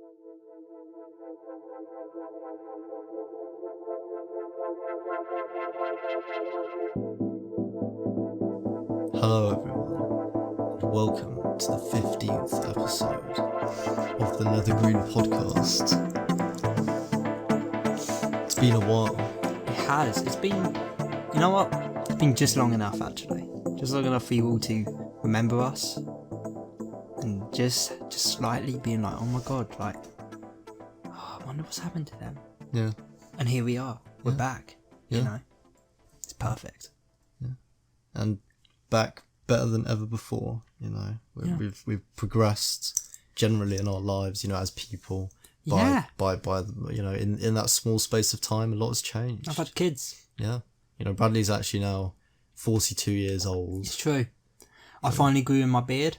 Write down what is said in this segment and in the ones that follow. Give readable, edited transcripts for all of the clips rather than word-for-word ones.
Hello everyone, and welcome to the 15th episode of the Nethergreen Podcast. It's been a while. It has. It's been, you know what? It's been just long enough, actually. Just long enough for you all to remember us. And just slightly being like, oh my god, like, oh, I wonder what's happened to them. Yeah. And here we are. We're back. Yeah. You know? It's perfect. Yeah. And back better than ever before, you know. We've progressed generally in our lives, you know, as people. By you know, in that small space of time, a lot has changed. I've had kids. Yeah. You know, Bradley's actually now 42 years old. It's true. I finally grew in my beard.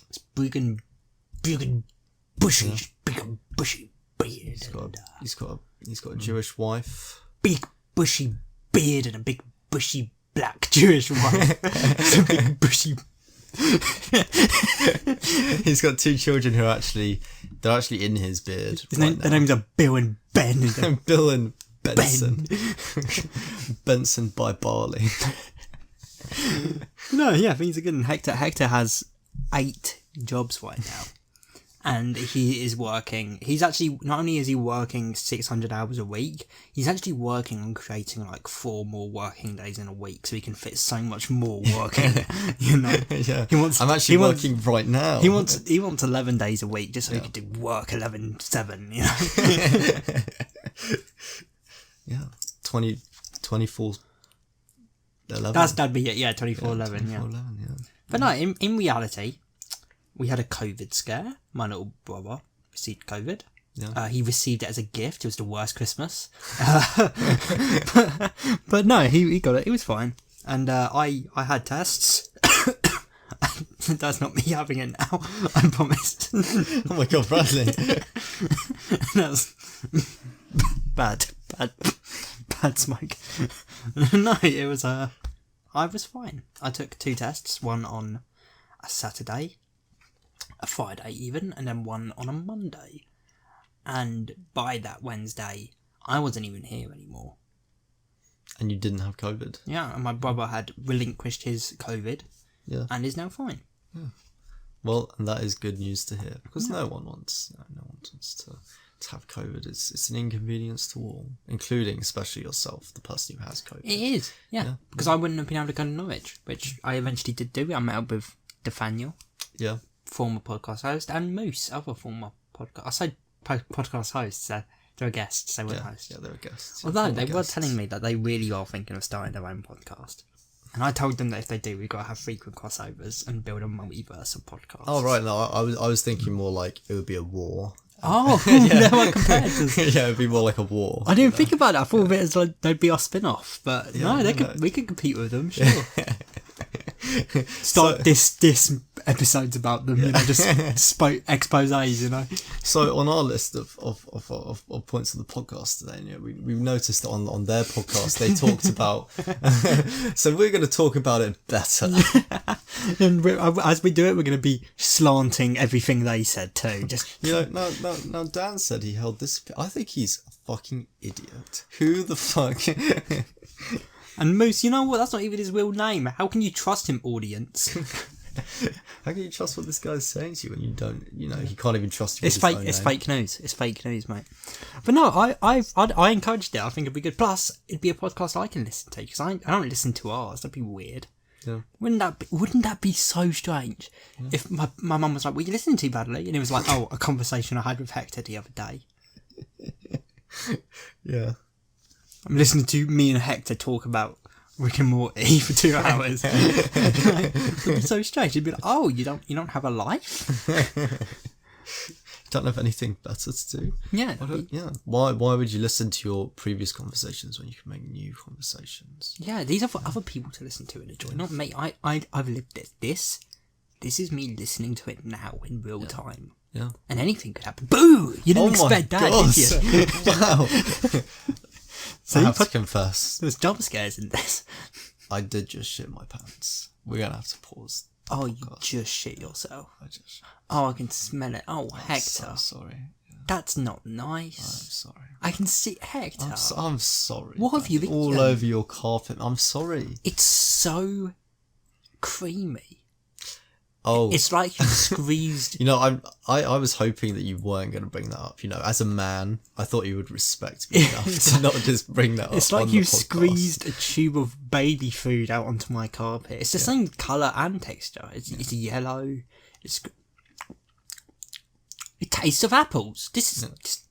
It's big and bushy. Yeah. Big and bushy beard. He's got a Jewish wife. Big bushy beard and a big bushy black Jewish wife. It's a big bushy. He's got two children who are actually in his beard. Their names are Bill and Ben. Bill and Benson. Benson by Barley. No, yeah, things are good. And Hector has 8 jobs right now. And he is working. He's actually, not only is he working 600 hours a week, he's actually working on creating like 4 more working days in a week so he can fit so much more working. You know? Yeah. I'm actually working right now. He wants 11 days a week just so he can do work 11/7, you know? Yeah. 24 11. That'd be it, yeah, 24/11, yeah. 24/11, yeah. But no, in reality, we had a COVID scare. My little brother received COVID. Yeah. He received it as a gift. It was the worst Christmas. But no, he got it. It was fine. And I had tests. That's not me having it now, I promise. Oh my god, Bradley. That's bad smoke. No, it was I was fine. I took 2 tests, one on a Saturday, a Friday even, and then one on a Monday. And by that Wednesday, I wasn't even here anymore. And you didn't have COVID? Yeah, and my brother had relinquished his COVID. Yeah. And is now fine. Yeah. Well, and that is good news to hear, because no one wants to have COVID. It's an inconvenience to all, including especially yourself, the person who has COVID. It is, yeah. Because I wouldn't have been able to go to Norwich, which I eventually did do. I met up with Nathaniel. Yeah. Former podcast host, and Moose, other former podcast. I said podcast hosts, they're guests, they weren't hosts. Yeah, they were guests. Although they were telling me that they really are thinking of starting their own podcast. And I told them that if they do, we've got to have frequent crossovers and build a multiverse of podcasts. Oh, right. No, I was thinking more like it would be a war. Oh, there were competitors. Yeah, it would be more like a war. I didn't think about that. I thought of it as like they'd be our spin-off. But we could compete with them, sure. Start this episodes about them, you know, just exposés, you know. So on our list of points of the podcast today, you know, we've noticed that on their podcast they talked about. So we're going to talk about it better. And as we do it, we're going to be slanting everything they said too. Just now Dan said he held this. I think he's a fucking idiot. Who the fuck? And Moose, you know what? That's not even his real name. How can you trust him, audience? How can you trust what this guy's saying to you when you don't? You know, he can't even trust you. It's fake. It's fake news. It's fake news, mate. But no, I encouraged it. I think it'd be good. Plus, it'd be a podcast I can listen to because I don't listen to ours. That'd be weird. Yeah. Wouldn't that be so strange? Yeah. If my mum was like, "What are you listening to, Bradley?" And it was like, "Oh, a conversation I had with Hector the other day." Yeah. I'm listening to me and Hector talk about Rick and Morty for 2 hours. It'd be so strange. You'd be like, "Oh, you don't have a life? Don't have anything better to do?" Yeah. Why would you listen to your previous conversations when you can make new conversations? Yeah, these are for other people to listen to and enjoy, not me. I've lived it. This is me listening to it now in real time. Yeah. And anything could happen. Boo! You didn't expect that, did you? Wow. So I have to confess, there's jump scares in this. I did just shit my pants. We're going to have to pause. Oh, you just shit yourself. I just... Oh, I can smell it. Oh, Hector. So sorry. Yeah. That's not nice. I'm sorry. I can see Hector. I'm sorry. What have you eaten? All over your carpet. I'm sorry. It's so creamy. Oh, it's like you squeezed. You know, I was hoping that you weren't going to bring that up. You know, as a man, I thought you would respect me enough to not just bring that up. It's like you squeezed a tube of baby food out onto my carpet. It's the same colour and texture. It's yellow. It tastes of apples. This is just,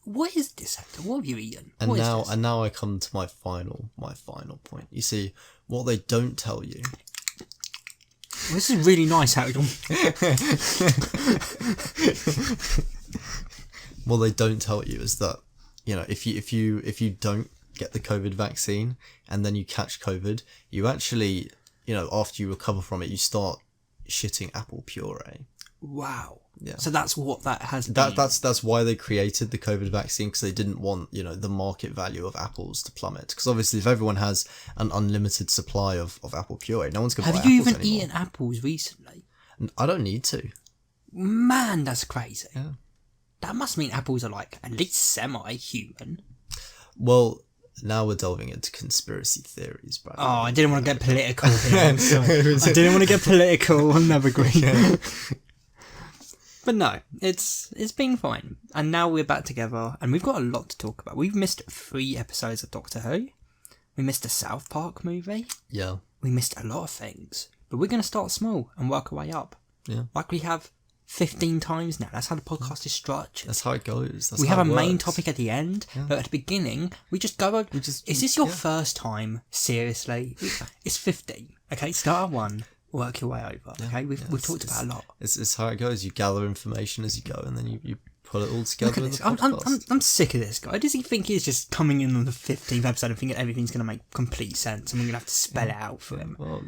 what is this, Hector? What have you eaten? And now I come to my final point. You see, what they don't tell you. This is really nice, Hector. What they don't tell you is that, you know, if you don't get the COVID vaccine and then you catch COVID, you actually, you know, after you recover from it, you start shitting apple puree. Wow. Yeah. So that's what that has been. That's why they created the COVID vaccine, because they didn't want, you know, the market value of apples to plummet. Because obviously, if everyone has an unlimited supply of apple puree, no one's going to buy apples anymore. Have you even eaten apples recently? I don't need to. Man, that's crazy. Yeah. That must mean apples are like at least semi-human. Well, now we're delving into conspiracy theories, Brad. Oh, I didn't want to get political here. I'm sorry. I didn't want to get political on Nethergreen. Yeah. But no, it's been fine. And now we're back together, and we've got a lot to talk about. We've missed 3 episodes of Doctor Who. We missed a South Park movie. Yeah. We missed a lot of things. But we're going to start small and work our way up. Yeah. Like we have 15 times now. That's how the podcast is structured. That's how it goes. We have a main topic at the end, but at the beginning, we just go over... Is this your first time? Seriously? It's 15. Okay, start at 1. Work your way over. Okay, we've talked about a lot. It's how it goes. You gather information as you go, and then you put it all together. Look at this. I'm sick of this guy. Does he think he's just coming in on the 15th episode and thinking everything's going to make complete sense, and we're going to have to spell it out for him? Well,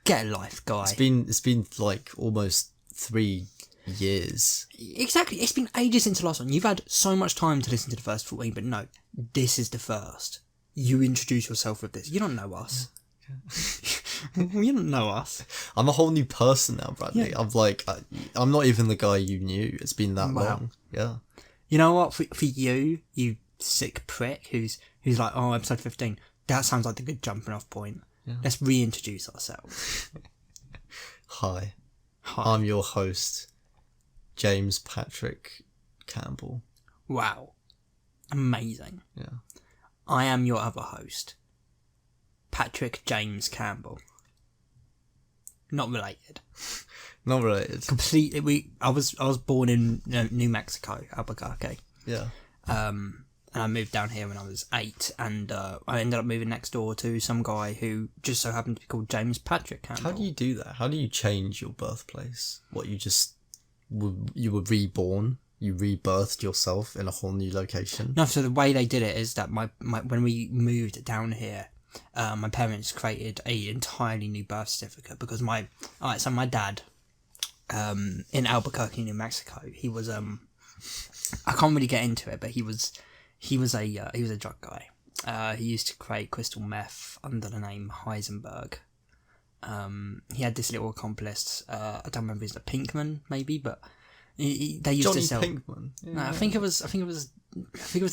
get a life, guy. It's been like almost 3 years. Exactly. It's been ages since the last one. You've had so much time to listen to the first 14, but no, this is the first. You introduce yourself with this. You don't know us. You don't know us. I'm a whole new person now, Bradley. Yeah. I'm not even the guy you knew. It's been that long. Yeah. You know what? For you sick prick who's like, oh, episode 15. That sounds like a good jumping off point. Yeah. Let's reintroduce ourselves. Hi. I'm your host, James Patrick Campbell. Wow. Amazing. Yeah. I am your other host, Patrick James Campbell. Not related. Not related. Completely. I was born in New Mexico, Albuquerque. Yeah. And I moved down here when I was 8, and I ended up moving next door to some guy who just so happened to be called James Patrick Campbell. How do you do that? How do you change your birthplace? You were reborn? You rebirthed yourself in a whole new location? No, so the way they did it is that my when we moved down here, my parents created an entirely new birth certificate because my dad, in Albuquerque, New Mexico, he was I can't really get into it, but he was a drug guy. He used to create crystal meth under the name Heisenberg. He had this little accomplice. I don't remember his name, Pinkman maybe, but they used Johnny to sell. Pinkman. Yeah. No, I think it was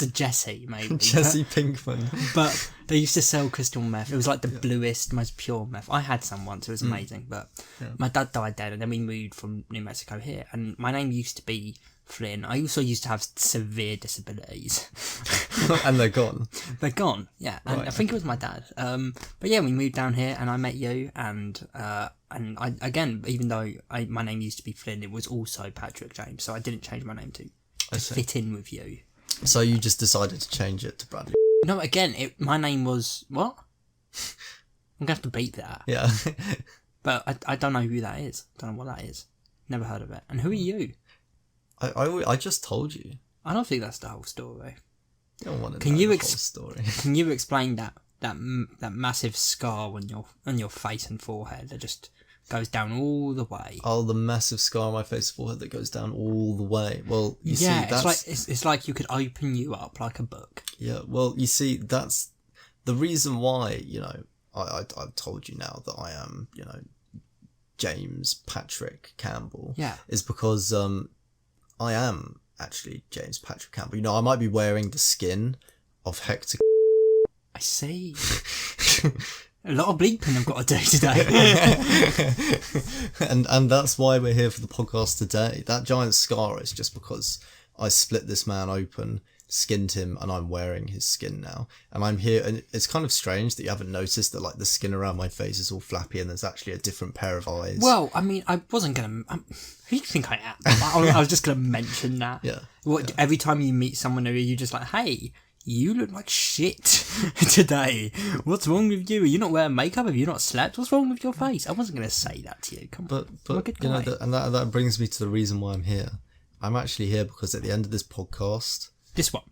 a Jesse maybe. Jesse Pinkman. But they used to sell crystal meth. It was like the bluest, most pure meth. I had some once. It was amazing. But my dad died then, and then we moved from New Mexico here. And my name used to be Flynn. I also used to have severe disabilities. And they're gone. They're gone, yeah. And right. I think it was my dad. But yeah, we moved down here, and I met you, and I again, even though my name used to be Flynn, it was also Patrick James, so I didn't change my name to fit in with you. So you just decided to change it to Bradley? No, again, my name was what? I'm gonna have to beat that. Yeah. But I don't know who that is. Don't know what that is. Never heard of it. And who are you? I just told you. I don't think that's the whole story. You don't want to know the whole story. Can you explain that massive scar on your face and forehead that just goes down all the way? Oh, the massive scar on my face and forehead that goes down all the way. Well, you see, that's... it's like you could open you up like a book. Yeah, well, you see, that's the reason why, you know, I've told you now that I am, you know, James Patrick Campbell. Yeah. Is because I am actually James Patrick Campbell. You know, I might be wearing the skin of Hector. I see. A lot of bleeping I've got to do today. and that's why we're here for the podcast today. That giant scar is just because I split this man open, skinned him, and I'm wearing his skin now. And I'm here, and it's kind of strange that you haven't noticed that, like, the skin around my face is all flappy and there's actually a different pair of eyes. Well, I mean, I wasn't going to... Who do you think I am? I was just going to mention that. Yeah. Every time you meet someone, you're just like, hey... You look like shit today. What's wrong with you? Are you not wearing makeup? Have you not slept? What's wrong with your face? I wasn't going to say that to you. Come on. But you know, that brings me to the reason why I'm here. I'm actually here because at the end of this podcast... This one?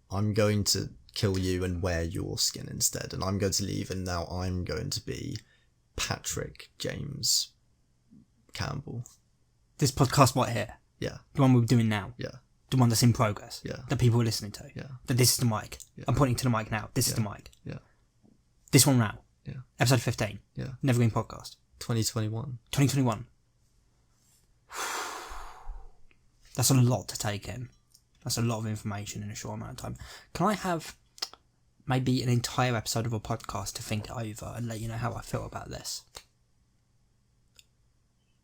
I'm going to kill you and wear your skin instead. And I'm going to leave, and now I'm going to be Patrick James Campbell. This podcast right here? Yeah. The one we're doing now? Yeah. The one that's in progress. Yeah. That people are listening to. Yeah. That this is the mic. Yeah. I'm pointing to the mic now. This is the mic. Yeah. This one now. Yeah. Episode 15. Yeah. Nethergreen Podcast. 2021. 2021. That's a lot to take in. That's a lot of information in a short amount of time. Can I have maybe an entire episode of a podcast to think it over and let you know how I feel about this?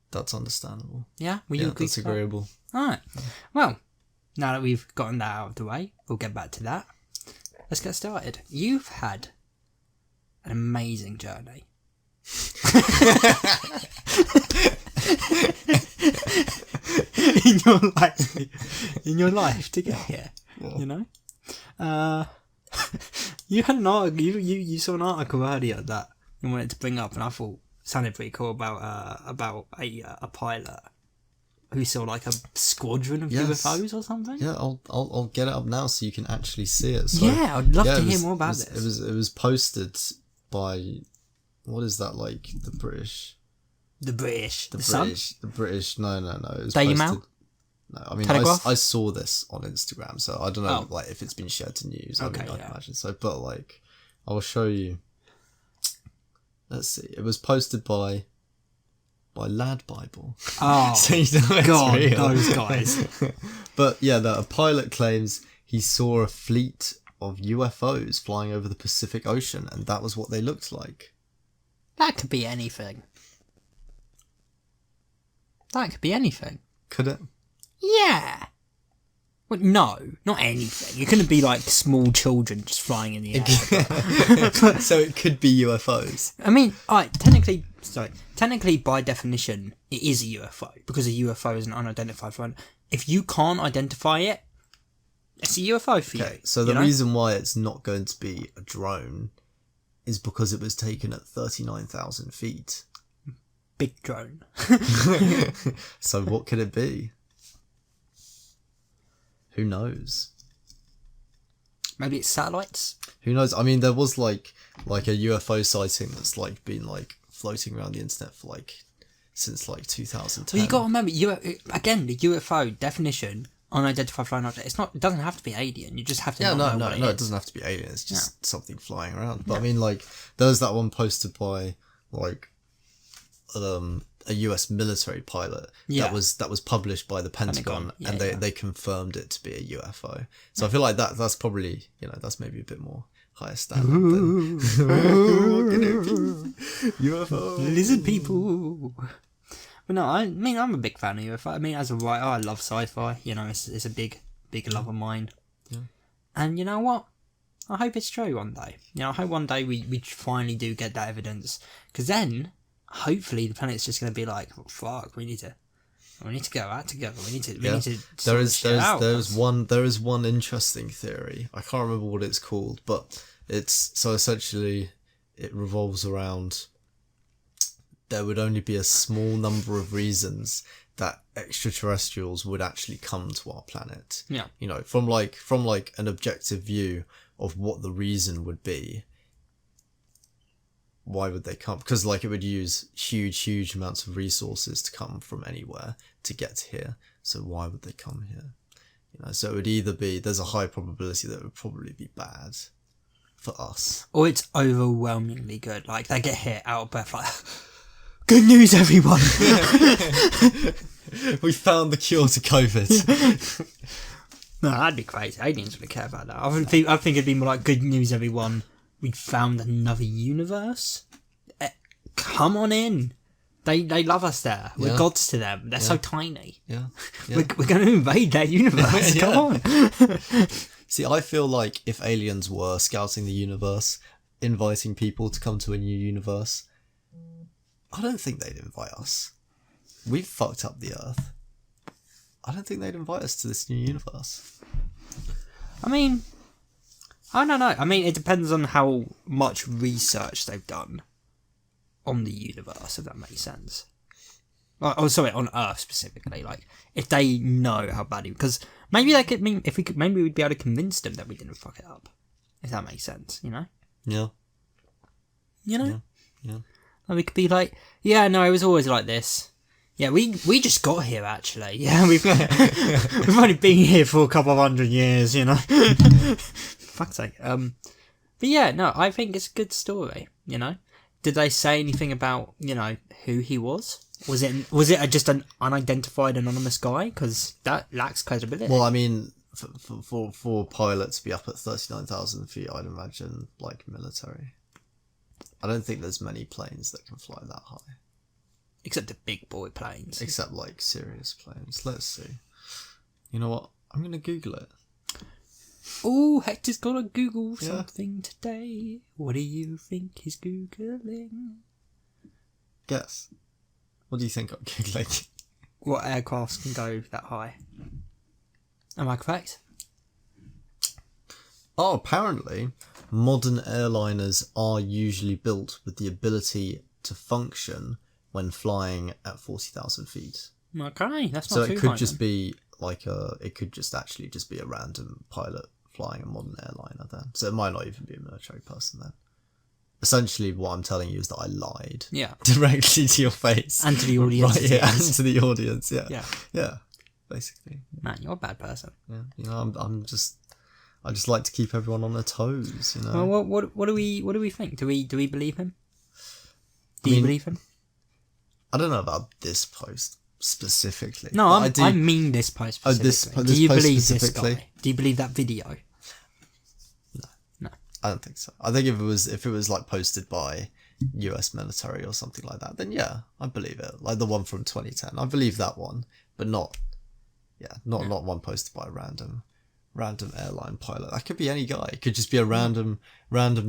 That's understandable. Yeah? That's agreeable. Alright. Well, now that we've gotten that out of the way, we'll get back to that. Let's get started. You've had an amazing journey. in your life to get here, you know. You had an article. You saw an article earlier that you wanted to bring up, and I thought sounded pretty cool about a pilot who saw like a squadron of UFOs or something. Yeah, I'll get it up now so you can actually see it. So, yeah, I'd love to hear more about this. It was posted by, what is that, like, the British? The British. The British. No. It was Daily posted, Mail? No, I mean, Telegraph? I saw this on Instagram, so I don't know, like, if it's been shared to news. I imagine so. But, like, I will show you. Let's see. It was posted by Lad Bible. Oh, so you know God, real. those guys. But, yeah, a pilot claims he saw a fleet of UFOs flying over the Pacific Ocean, and that was what they looked like. That could be anything. That could be anything. Could it? Yeah. Well, no, not anything. It couldn't be like small children just flying in the air. So it could be UFOs. I mean, technically by definition, it is a UFO because a UFO is an unidentified flight. If you can't identify it, it's a UFO for you. Okay, so the reason why it's not going to be a drone is because it was taken at 39,000 feet. Big drone. So what could it be? Who knows? Maybe it's satellites? Who knows? I mean, there was like a UFO sighting that's like been like floating around the internet for like since like 2010. Well, you got to remember, again, the UFO definition, unidentified flying object. It doesn't have to be alien. You just have to know what it is. It doesn't have to be alien. It's just something flying around. But I mean, like, there was that one posted by like a US military pilot that was published by the Pentagon, and they confirmed it to be a UFO. So I feel like that's probably, that's maybe a bit more higher standard than what can it be? UFO lizard people. But no, I mean, I'm a big fan of UFO. I mean, as a writer, I love sci-fi. It's a big love of mine. Yeah. And you know what? I hope it's true one day. I hope one day we finally do get that evidence, because then hopefully the planet's just going to be like, oh, fuck, we need to go out together. We need to. There is one interesting theory. I can't remember what it's called, but it's essentially it revolves around. There would only be a small number of reasons that extraterrestrials would actually come to our planet. Yeah. From an objective view of what the reason would be. Why would they come? Because it would use huge amounts of resources to come from anywhere to get here. So why would they come here? So it would either be, there's a high probability that it would probably be bad for us, or it's overwhelmingly good. Like they get hit out of breath, like good news, everyone. We found the cure to COVID. No, that'd be crazy. Aliens wouldn't care about that. I think it'd be more like, good news, everyone. We found another universe. Come on in. They love us there. We're gods to them. They're so tiny. Yeah. We're going to invade their universe. Come on. See, I feel like if aliens were scouting the universe, inviting people to come to a new universe, I don't think they'd invite us. We've fucked up the Earth. I don't think they'd invite us to this new universe. I mean, I don't know. I mean, it depends on how much research they've done on the universe, if that makes sense. Oh, sorry, on Earth specifically. Like, if they know how bad because maybe they could mean maybe we'd be able to convince them that we didn't fuck it up. If that makes sense, you know? Yeah. You know? Yeah. Like, we could be like, yeah, no, it was always like this. Yeah, we just got here actually. Yeah, we've only been here for a couple of 100 years, you know. Fuck's sake. But yeah, no, I think it's a good story. You know, did they say anything about who he was? Was it just an unidentified anonymous guy? Because that lacks credibility. Well, I mean, for a pilot to be up at 39,000 feet, I'd imagine like military. I don't think there's many planes that can fly that high. Except the big boy planes. Except like serious planes. Let's see. You know what? I'm going to Google it. Oh, Hector's got to Google something today. What do you think he's Googling? Guess. What do you think I'm Googling? What aircrafts can go that high? Am I correct? Oh, apparently, modern airliners are usually built with the ability to function when flying at 40,000 feet. Okay, that's not so too it could high, just then. be like it could just actually just be a random pilot flying a modern airliner then. So it might not even be a military person then. Essentially, what I'm telling you is that I lied. Yeah. Directly to your face. And to the audience. Right, yeah, and to the audience, yeah. Yeah. Yeah, basically. Man, you're a bad person. Yeah, I just like to keep everyone on their toes, you know. Well, what do we think? Do we believe him? Do you believe him? I don't know about this post specifically. No, I mean this post specifically. This do you post believe this guy? Do you believe that video? No. I don't think so. I think if it was like posted by US military or something like that, then yeah, I believe it. Like the one from 2010. I believe that one, but not one posted by a random airline pilot. That could be any guy. It could just be a random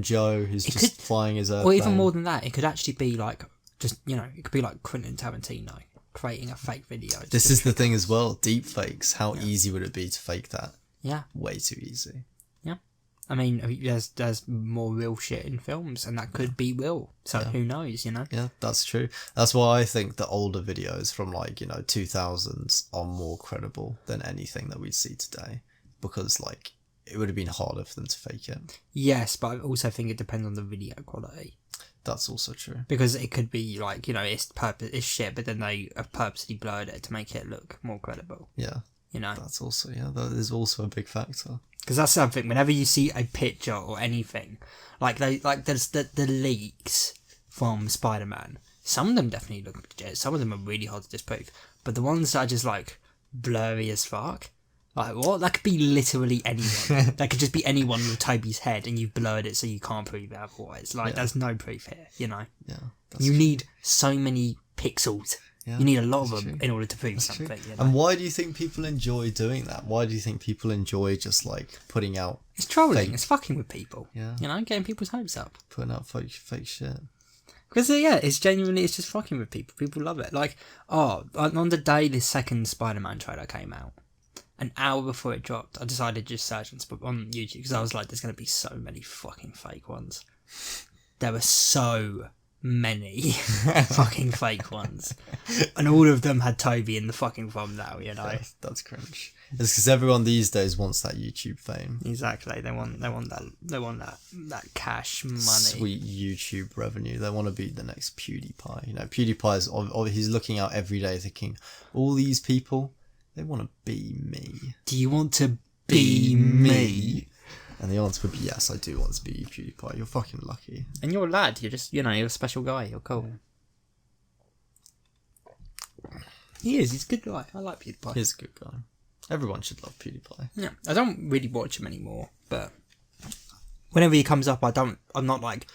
Joe who's flying his airplane. Or even more than that, it could actually be like it could be like Quinton Tarantino creating a fake video. This is the thing as well. Deep fakes. How easy would it be to fake that? Yeah. Way too easy. Yeah. I mean, there's more real shit in films, and that could be real. So who knows, you know? Yeah, that's true. That's why I think the older videos from 2000s are more credible than anything that we see today. Because it would have been harder for them to fake it. Yes, but I also think it depends on the video quality. That's also true. Because it could be it's shit, but then they have purposely blurred it to make it look more credible. Yeah. You know? That's also, that is also a big factor. Because that's something, whenever you see a picture or anything, there's the leaks from Spider-Man, some of them definitely look legit, some of them are really hard to disprove, but the ones that are just blurry as fuck, what? That could be literally anyone. That could just be anyone with Toby's head, and you've blurred it so you can't prove it otherwise. There's no proof here, you know? Yeah. You need so many pixels. Yeah, you need a lot of them in order to prove something. You know? And why do you think people enjoy doing that? Why do you think people enjoy just putting out... It's trolling. It's fucking with people. Yeah. You know, getting people's hopes up. Putting out fake shit. Because, it's just fucking with people. People love it. On the day this second Spider-Man trailer came out, an hour before it dropped, I decided to just search on YouTube because I was like, there's going to be so many fucking fake ones. There were so many fucking fake ones. And all of them had Toby in the fucking thumbnail, you know? That's cringe. It's because everyone these days wants that YouTube fame. Exactly. They want that cash money. Sweet YouTube revenue. They want to be the next Pewdiepie. PewDiePie he's looking out every day thinking, all these people, they want to be me. Do you want to be me? And the answer would be yes, I do want to be PewDiePie. You're fucking lucky. And you're a lad. You're just, you're a special guy. You're cool. He is. He's a good guy. I like PewDiePie. He's a good guy. Everyone should love PewDiePie. Yeah, I don't really watch him anymore, but whenever he comes up, I'm not like,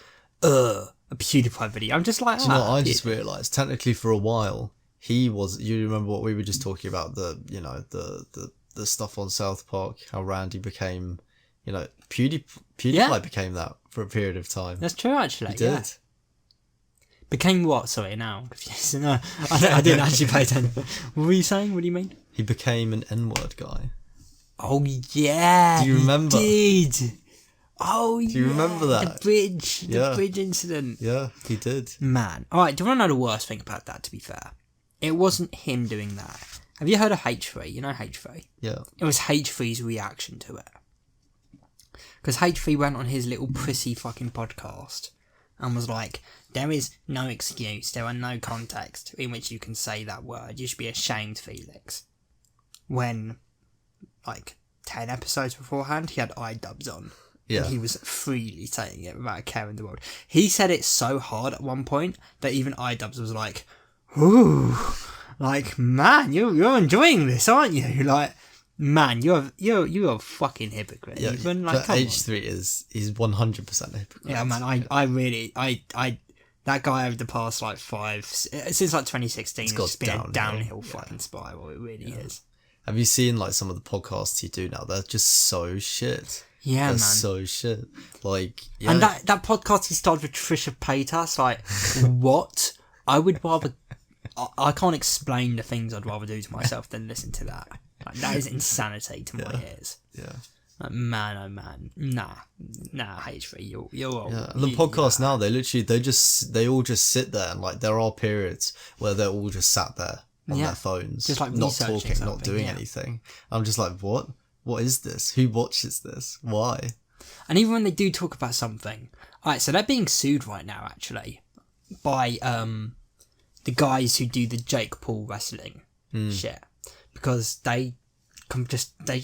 a PewDiePie video. I'm just like, do you know what I just realised? Technically, for a while, he was. You remember what we were just talking about? The stuff on South Park. How Randy became, PewDiePie became that for a period of time. That's true, actually. He did. Yeah. Became what? Sorry, now I'm confused. No, I didn't actually pay attention. What were you saying? What do you mean? He became an N-word guy. Oh yeah. Do you remember? He did. Oh yeah. Do you remember that? The bridge incident. Yeah, he did. Man. Alright, do you want to know the worst thing about that, to be fair? It wasn't him doing that. Have you heard of H3? You know H3? Yeah. It was H3's reaction to it. Because H3 went on his little prissy fucking podcast and was like, there is no excuse, there are no context in which you can say that word. You should be ashamed, Felix. When, 10 episodes beforehand, he had iDubbbz on. Yeah. And he was freely saying it without a care in the world. He said it so hard at one point that even iDubbbz was like, ooh, man, you're enjoying this, aren't you? Like, man, you're a fucking hypocrite. Yeah, even, but H3 is 100% a hypocrite. Yeah, man, I really, that guy over the past, since 2016, it's just been a downhill fucking spiral. It really is. Have you seen, some of the podcasts he do now? They're just so shit. Yeah, They're man. so shit. And that podcast he started with Trisha Paytas, what? I would rather... I can't explain the things I'd rather do to myself than listen to that. That is insanity to my ears. Yeah. Man, oh man. Nah, H3, you're old. Yeah. And the podcast now, they all just sit there, and there are periods where they're all just sat there on their phones, just not talking, not doing anything. I'm just like, what? What is this? Who watches this? Why? And even when they do talk about something, alright, so they're being sued right now, actually, by the guys who do the Jake Paul wrestling shit, because they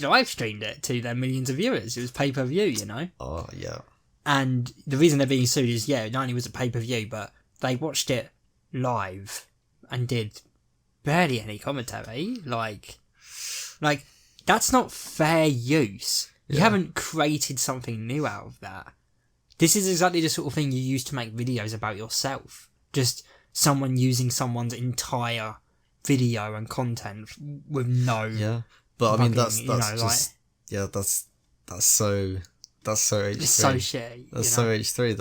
live streamed it to their millions of viewers. It was pay-per-view, Oh yeah. And the reason they're being sued is, not only was it pay-per-view, but they watched it live and did barely any commentary. Like that's not fair use. You haven't created something new out of that. This is exactly the sort of thing you use to make videos about yourself. Just someone using someone's entire video and content with no... Yeah, but I mean, that's just... That's so H3. It's so shitty. That's so H3.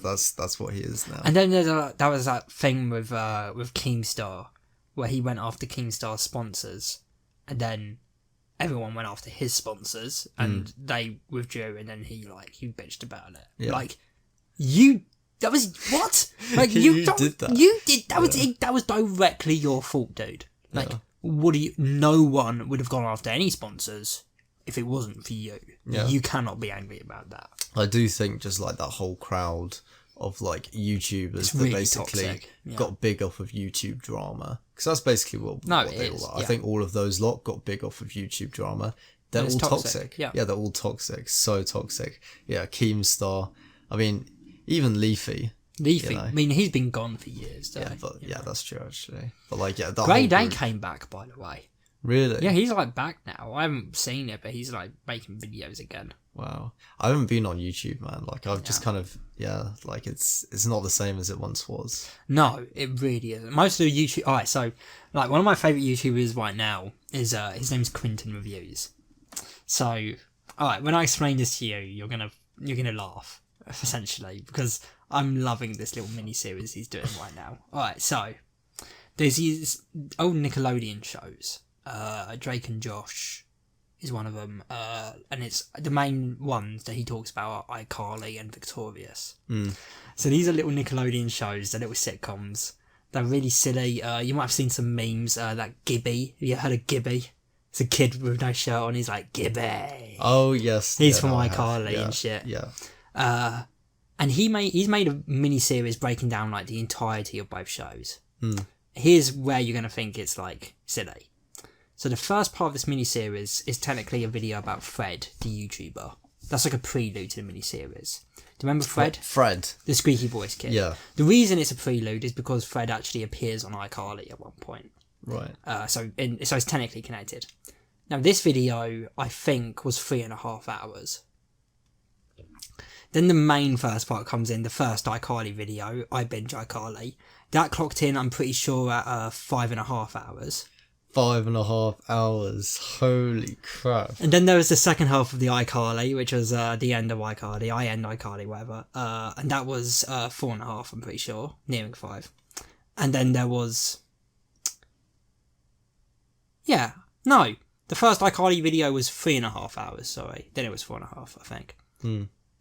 That's that's what he is now. And then that was that thing with Keemstar, where he went after Keemstar sponsors, and then everyone went after his sponsors, and they withdrew, and then he bitched about it. Yeah. That was what? You did that. You did that. That was directly your fault, dude. No one would have gone after any sponsors if it wasn't for you. Yeah. You cannot be angry about that. I do think just that whole crowd of YouTubers that really basically got big off of YouTube drama, because that's basically what they all are. I think all of those lot got big off of YouTube drama. They're all toxic. Yeah, they're all toxic. So toxic. Yeah, Keemstar. I mean, even Leafy. I mean, he's been gone for years, though. Yeah, that's true, actually. But Grey Day came back, by the way. Really? Yeah, he's back now. I haven't seen it, but he's making videos again. Wow. I haven't been on YouTube, man. I've just kind of, it's not the same as it once was. No, it really isn't. Most of the YouTube... Alright, so, one of my favourite YouTubers right now is, his name's Quinton Reviews. So, alright, when I explain this to you, you're gonna laugh, essentially, because I'm loving this little mini-series he's doing right now. Alright, so, there's these old Nickelodeon shows. Drake and Josh is one of them, and it's the main ones that he talks about are iCarly and Victorious. So these are little Nickelodeon shows, they're little sitcoms. They're really silly. You might have seen some memes. That Gibby, have you heard of Gibby? It's a kid with no shirt on. He's like, Gibby. Oh yes, he's from iCarly and shit. Yeah. And he's made a mini series breaking down the entirety of both shows. Here's where you're gonna think it's silly. So the first part of this mini-series is technically a video about Fred, the YouTuber. That's a prelude to the mini-series. Do you remember Fred? Fred. The squeaky voice kid. Yeah. The reason it's a prelude is because Fred actually appears on iCarly at one point. Right. So it's technically connected. Now, this video, I think, was 3.5 hours. Then the main first part comes in, the first iCarly video, I binge iCarly. That clocked in, I'm pretty sure, at 5.5 hours. 5.5 hours. Holy crap. And then there was the second half of the iCarly, which was the end of iCarly, I end iCarly, whatever. And that was 4.5, I'm pretty sure, nearing 5. And then there was... Yeah, no. The first iCarly video was 3.5 hours, sorry. Then it was 4.5, I think.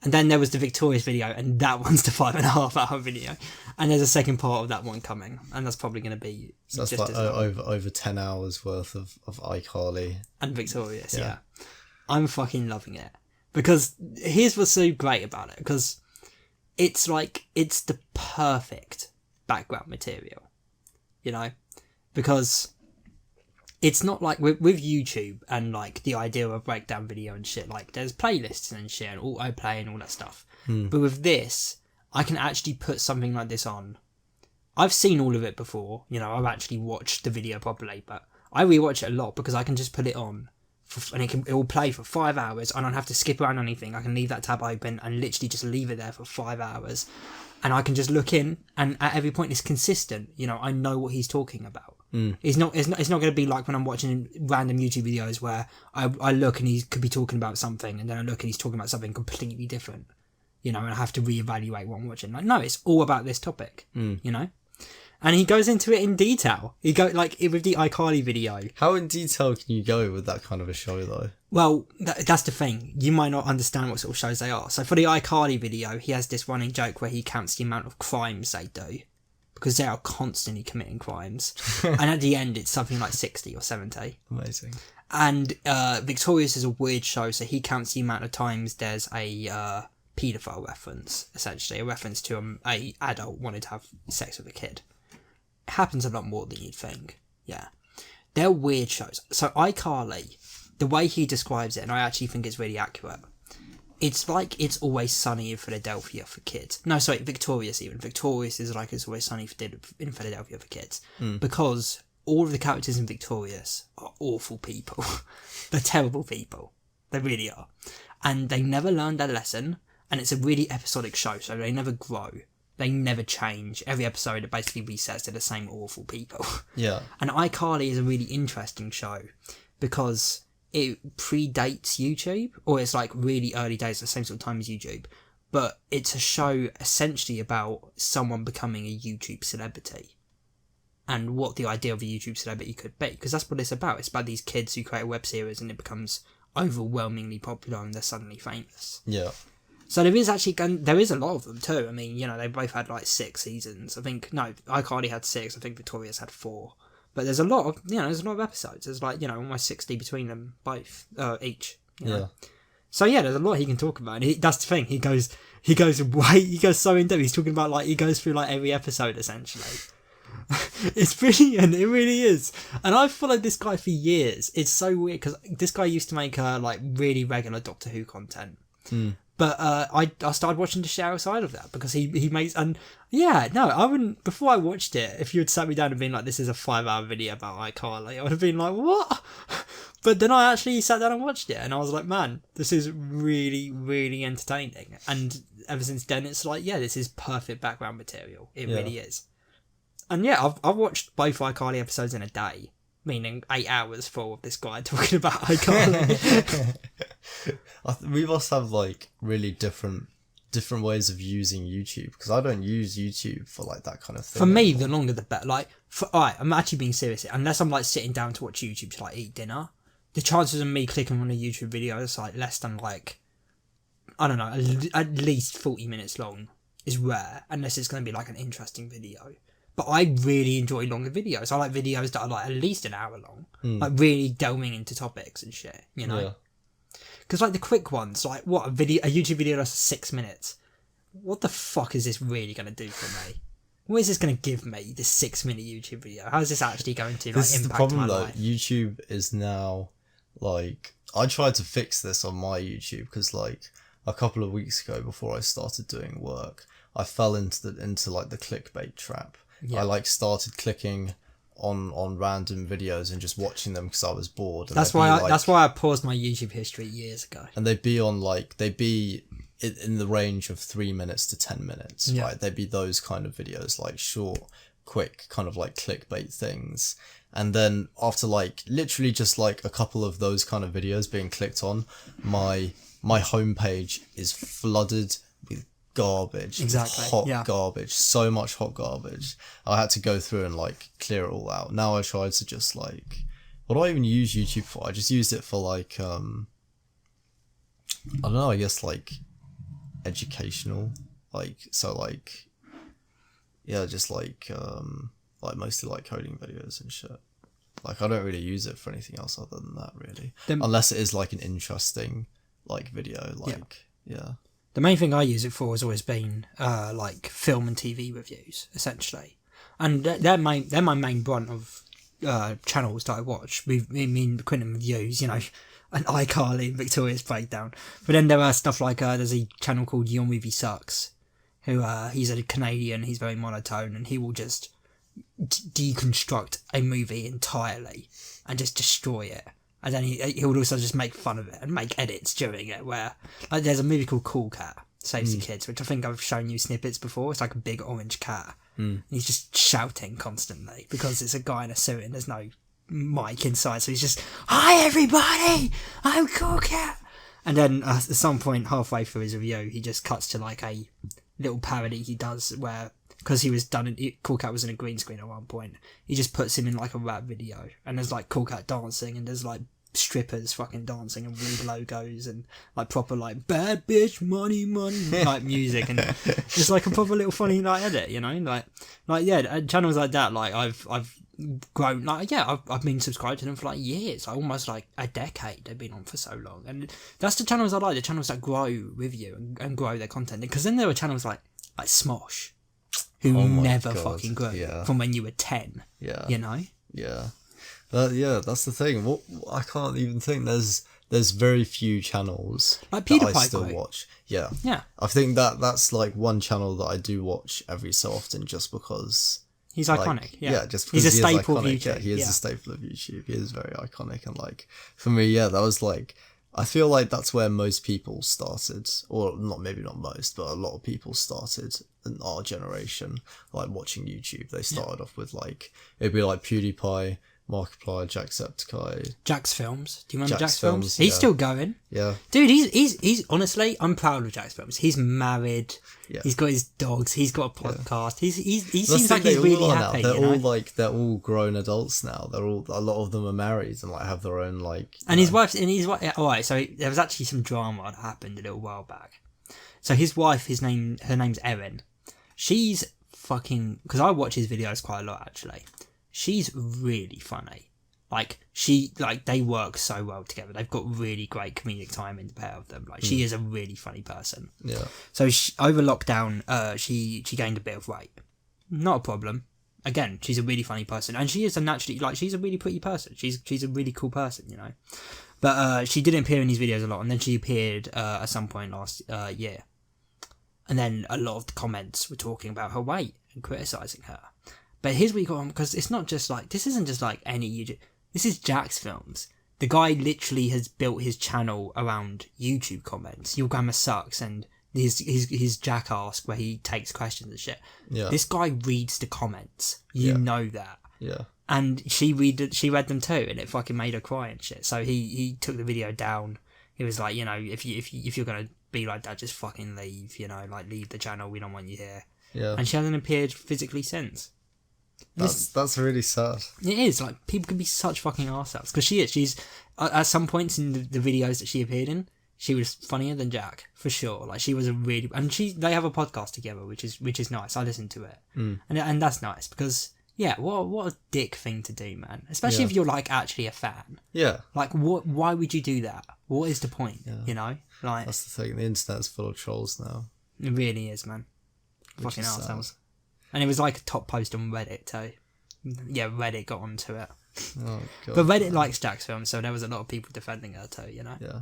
And then there was the Victorious video, and that one's the 5.5 hour video. And there's a second part of that one coming, and that's probably going to be so that's like over 10 hours worth of iCarly. And Victorious, yeah. I'm fucking loving it. Because here's what's so great about it, because it's like, it's the perfect background material, you know? Because... it's not like with YouTube and like the idea of a breakdown video and shit, like there's playlists and shit and autoplay and all that stuff. But with this, I can actually put something like this on. I've seen all of it before, you know, I've actually watched the video properly, but I rewatch it a lot because I can just put it on and it will play for 5 hours. I don't have to skip around anything. I can leave that tab open and literally just leave it there for 5 hours. And I can just look in, and at every point it's consistent. You know, I know what he's talking about. It's not going to be like when I'm watching random YouTube videos where I look and he could be talking about something, and then I look and he's talking about something completely different. You know, and I have to reevaluate what I'm watching. Like, no, it's all about this topic. You know, and he goes into it in detail. He go like with the iCarly video. How in detail can you go with that kind of a show, though? Well, that's the thing. You might not understand what sort of shows they are. So for the iCarly video, he has this running joke where he counts the amount of crimes they do, because they are constantly committing crimes. And at the end, it's something like 60 or 70. Amazing. And Victorious is a weird show, so he counts the amount of times there's a paedophile reference, essentially, a reference to a adult wanting to have sex with a kid. It happens a lot more than you'd think. Yeah. They're weird shows. So iCarly... the way he describes it, and I actually think it's really accurate, it's like It's Always Sunny in Philadelphia for kids. No, sorry, Victorious even. Victorious is like It's Always Sunny in Philadelphia for kids. Because all of the characters in Victorious are awful people. They're terrible people. They really are. And they never learn their lesson, and it's a really episodic show, so they never grow. They never change. Every episode it basically resets to the same awful people. Yeah. And iCarly is a really interesting show, because... it predates YouTube, or it's like really early days, the same sort of time as YouTube, but it's a show essentially about someone becoming a YouTube celebrity and what the idea of a YouTube celebrity could be, because that's what it's about. It's about these kids who create a web series and it becomes overwhelmingly popular and they're suddenly famous. Yeah. So there is a lot of them too. I mean, you know, they both had like 6 seasons. I think, no, iCarly had 6, I think Victorious had 4. But there's a lot of, you know, there's a lot of episodes. There's like, you know, almost 60 between them both, each. You know? Yeah. So yeah, there's a lot he can talk about. And that's the thing. He goes so in depth. He's talking about like, he goes through like every episode essentially. It's brilliant. It really is. And I've followed this guy for years. It's so weird because this guy used to make like really regular Doctor Who content. But I started watching the show outside of that because he makes... And yeah, no, I wouldn't... Before I watched it, if you had sat me down and been like, this is a 5-hour video about iCarly, I would have been like, what? But then I actually sat down and watched it and I was like, man, this is really, really entertaining. And ever since then, it's like, yeah, this is perfect background material. It really is. And yeah, I've watched both iCarly episodes in a day. Meaning 8 hours full of this guy talking about iCarly. We must have like really different ways of using YouTube, because I don't use YouTube for like that kind of thing. For me, the longer the better. Like, alright, I'm actually being serious here. Unless I'm like sitting down to watch YouTube to like eat dinner, the chances of me clicking on a YouTube video is like less than like, I don't know, at least 40 minutes long is rare, unless it's going to be like an interesting video. But I really enjoy longer videos. I like videos that are like at least an hour long. Like really delving into topics and shit, you know? Yeah. Because like the quick ones, like what, a YouTube video that's 6 minutes. What the fuck is this really going to do for me? What is this going to give me, this 6-minute YouTube video? How is this actually going to like, this is impact the problem, my though. life? YouTube is now like... I tried to fix this on my YouTube because like a couple of weeks ago before I started doing work, I fell into like the clickbait trap. Yeah. I like started clicking on random videos and just watching them because I was bored. And that's why I paused my YouTube history years ago. And they'd be in the range of 3 minutes to 10 minutes, right? They'd be those kind of videos, like short, quick, kind of like clickbait things. And then after like literally just like a couple of those kind of videos being clicked on, my homepage is flooded with garbage. Exactly. Hot garbage. So much hot garbage. I had to go through and like clear it all out. Now I try to just like, what do I even use YouTube for? I just used it for like I don't know, I guess like educational, like, so like, yeah, just like mostly like coding videos and shit. Like I don't really use it for anything else other than that, really, unless it is like an interesting like video, like The main thing I use it for has always been like film and TV reviews, essentially, and they're my main brunt of channels that I watch. Me and Quinton reviews, you know, an iCarly and Victoria's Breakdown. But then there are stuff like there's a channel called Your Movie Sucks, who he's a Canadian, he's very monotone, and he will just deconstruct a movie entirely and just destroy it. And then he would also just make fun of it and make edits during it, where like there's a movie called Cool Cat Saves the Kids, which I think I've shown you snippets before. It's like a big orange cat. And he's just shouting constantly because it's a guy in a suit and there's no mic inside, so he's just, "Hi everybody, I'm Cool Cat." And then at some point halfway through his review, he just cuts to like a little parody he does where, because Cool Cat was in a green screen at one point, he just puts him in like a rap video, and there's like Cool Cat dancing, and there's like strippers fucking dancing and weed logos and like proper like bad bitch money like music, and it's like a proper little funny like edit, you know, like yeah, channels like that, like I've grown, like I've been subscribed to them for like years, like almost like a decade. They've been on for so long, and that's the channels I like, the channels that grow with you and grow their content. Because then there were channels like Smosh, who never fucking grew from when you were 10. Yeah, you know. Yeah. That's the thing. What I can't even think. There's very few channels like that Pewdiepie I still watch. Yeah. I think that's like one channel that I do watch every so often, just because he's iconic. Just because he's a staple of YouTube. Yeah, he is a staple of YouTube. He is very iconic, and like for me, that was like, I feel like that's where most people started, or maybe not most, but a lot of people started in our generation, like watching YouTube. They started off with like, it'd be like Pewdiepie, Markiplier, Jacksepticeye, JacksFilms. Do you remember JacksFilms? He's still going. Yeah. Dude, he's honestly, I'm proud of JacksFilms. He's married. Yeah. He's got his dogs. He's got a podcast. He seems like he's really happy. They're all grown adults now. A lot of them are married and like have their own like. And his wife. All right. So there was actually some drama that happened a little while back. So his wife, her name's Erin. She's fucking, because I watch his videos quite a lot actually. She's really funny. They work so well together. They've got really great comedic timing, the pair of them. Like, she is a really funny person. Yeah. So over lockdown, she gained a bit of weight. Not a problem. Again, she's a really funny person, and she is she's a really pretty person. She's a really cool person, you know. But she didn't appear in these videos a lot, and then she appeared at some point last year. And then a lot of the comments were talking about her weight and criticising her. But here's what you got on, because it's not just like, this isn't just like any YouTube. This is JacksFilms. The guy literally has built his channel around YouTube comments. Your grammar sucks, and his Jackass where he takes questions and shit. Yeah. This guy reads the comments. You know that. Yeah. And she read them too, and it fucking made her cry and shit. So he took the video down. He was like, you know, if you're gonna be like that, just fucking leave. You know, like leave the channel. We don't want you here. Yeah. And she hasn't appeared physically since. That's really sad. It is, like, people can be such fucking arseholes, because she's at some points in the videos that she appeared in, she was funnier than Jack, for sure. Like, she was a really, and they have a podcast together, which is nice. I listen to it, and that's nice, because what a dick thing to do, man. Especially if you're like actually a fan. Yeah. Like, why would you do that? What is the point? Yeah. You know, like, that's the thing. The internet's full of trolls now. It really is, man. Fucking arseholes. And it was like a top post on Reddit too. Yeah, Reddit got onto it. Oh, God. But Reddit likes JacksFilms, so there was a lot of people defending her too, you know? Yeah.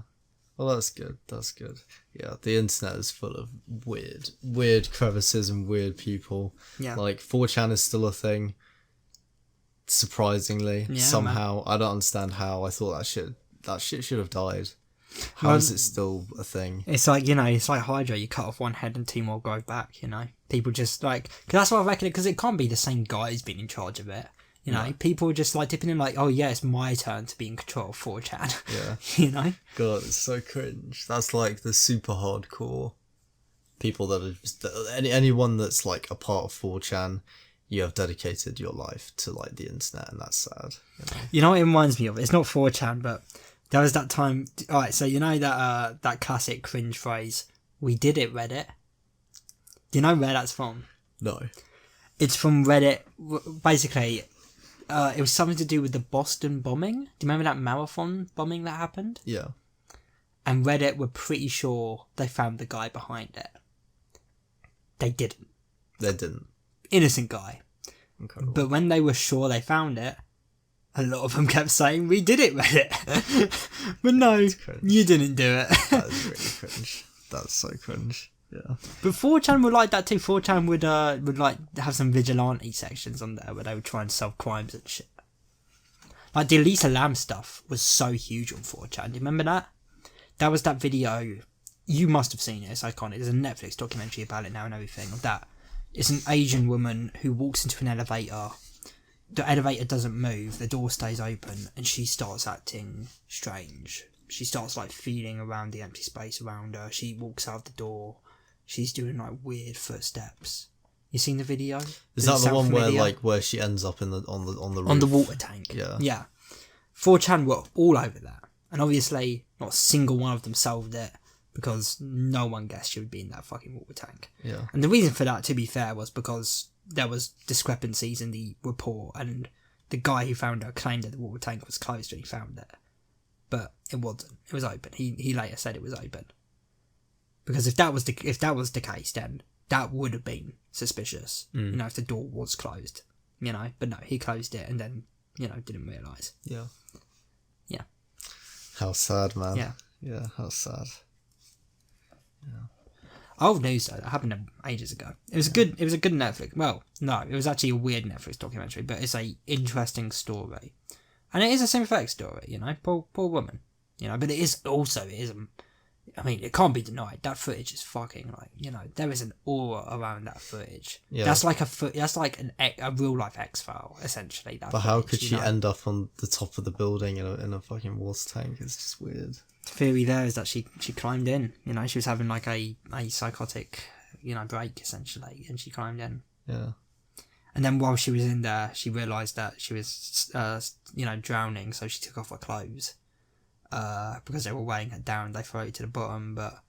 Well, that's good. That's good. Yeah, the internet is full of weird crevices and weird people. Yeah. Like, 4chan is still a thing. surprisingly, somehow. Man. I don't understand how. I thought that shit should have died. How is it still a thing? It's like, it's like Hydra. You cut off one head and 2 more grow back, People just, like... Because that's what I reckon, because it can't be the same guy who's been in charge of it. People are just, like, dipping in, like, oh, yeah, it's my turn to be in control of 4chan. Yeah. God, it's so cringe. That's, like, the super hardcore people that are just... Anyone that's, like, a part of 4chan, you have dedicated your life to, like, the internet, and that's sad. You know what it reminds me of? It's not 4chan, but... There was that time... Alright, so that classic cringe phrase, we did it, Reddit? Do you know where that's from? No. It's from Reddit. Basically, it was something to do with the Boston bombing. Do you remember that marathon bombing that happened? Yeah. And Reddit were pretty sure they found the guy behind it. They didn't. They didn't. Innocent guy. Incredible. But when they were sure they found it, a lot of them kept saying, we did it, Reddit. But no, you didn't do it. That is really cringe. That's so cringe. Yeah. But 4chan would like that too. 4chan would like have some vigilante sections on there where they would try and solve crimes and shit. Like the Elisa Lam stuff was so huge on 4chan. Do you remember that? That was that video. You must have seen it. It's iconic. There's a Netflix documentary about it now and everything. Of that. It's an Asian woman who walks into an elevator. The elevator doesn't move, the door stays open, and she starts acting strange. She starts, like, feeling around the empty space around her. She walks out the door. She's doing, like, weird footsteps. You seen the video? Is that the one where she ends up on the roof? On the water tank. Yeah. Yeah. 4chan were all over that. And obviously, not a single one of them solved it, because no one guessed she would be in that fucking water tank. Yeah. And the reason for that, to be fair, was because... there was discrepancies in the report, and the guy who found her claimed that the water tank was closed when he found it. But it wasn't. It was open. He later said it was open. Because if that was the case, then that would have been suspicious. If the door was closed. But no, he closed it and then, didn't realise. Yeah. Yeah. How sad, man. Yeah. Yeah, how sad. Yeah. Old news though, that happened ages ago. It was a good Netflix. Well, no, it was actually a weird Netflix documentary, but it's a interesting story, and it is a sympathetic story. Poor woman. But it is. I mean, it can't be denied. That footage is fucking there is an aura around that footage. Yeah. That's like a real life X-File essentially. That. But how could she end up on the top of the building in a fucking water tank? It's just weird. Theory there is that she climbed in. She was having like a psychotic break essentially, and she climbed in. Yeah. And then while she was in there, she realised that she was drowning, so she took off her clothes because they were weighing her down. They threw her to the bottom, but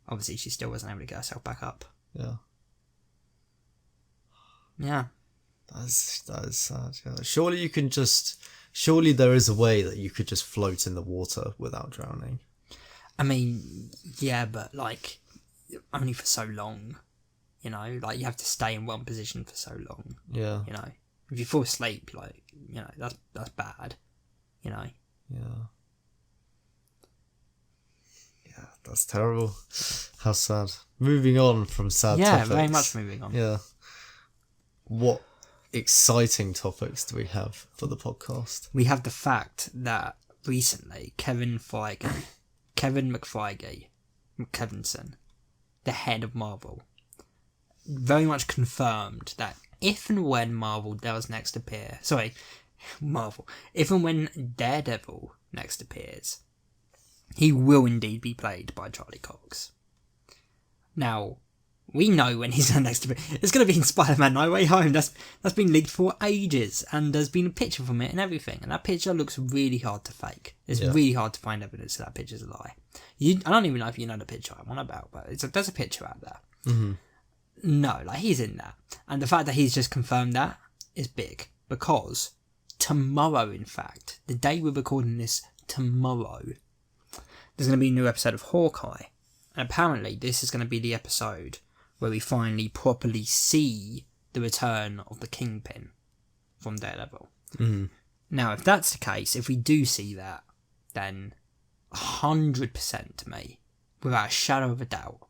obviously she still wasn't able to get herself back up. Yeah. Yeah. That is sad. Yeah. Surely there is a way that you could just float in the water without drowning. I mean, yeah, but like only for so long. You have to stay in one position for so long. Yeah. If you fall asleep, that's bad. Yeah. Yeah, that's terrible. How sad. Moving on from sad topics. Yeah, very much moving on. Yeah. What exciting topics do we have for the podcast? We have the fact that recently Kevin McKevinson, the head of Marvel, very much confirmed that if and when if and when Daredevil next appears, he will indeed be played by Charlie Cox. Now, we know when he's next appear. It's going to be in Spider-Man No Way Home. That's been leaked for ages, and there's been a picture from it and everything, and that picture looks really hard to fake. It's really hard to find evidence that picture's a lie. I don't even know if you know the picture I'm on about, but there's a picture out there. Mm-hmm. No, he's in that. And the fact that he's just confirmed that is big, because tomorrow, in fact, the day we're recording this, tomorrow, there's going to be a new episode of Hawkeye. And apparently this is going to be the episode where we finally properly see the return of the Kingpin from Daredevil. Mm-hmm. Now, if that's the case, if we do see that, then 100% to me, without a shadow of a doubt,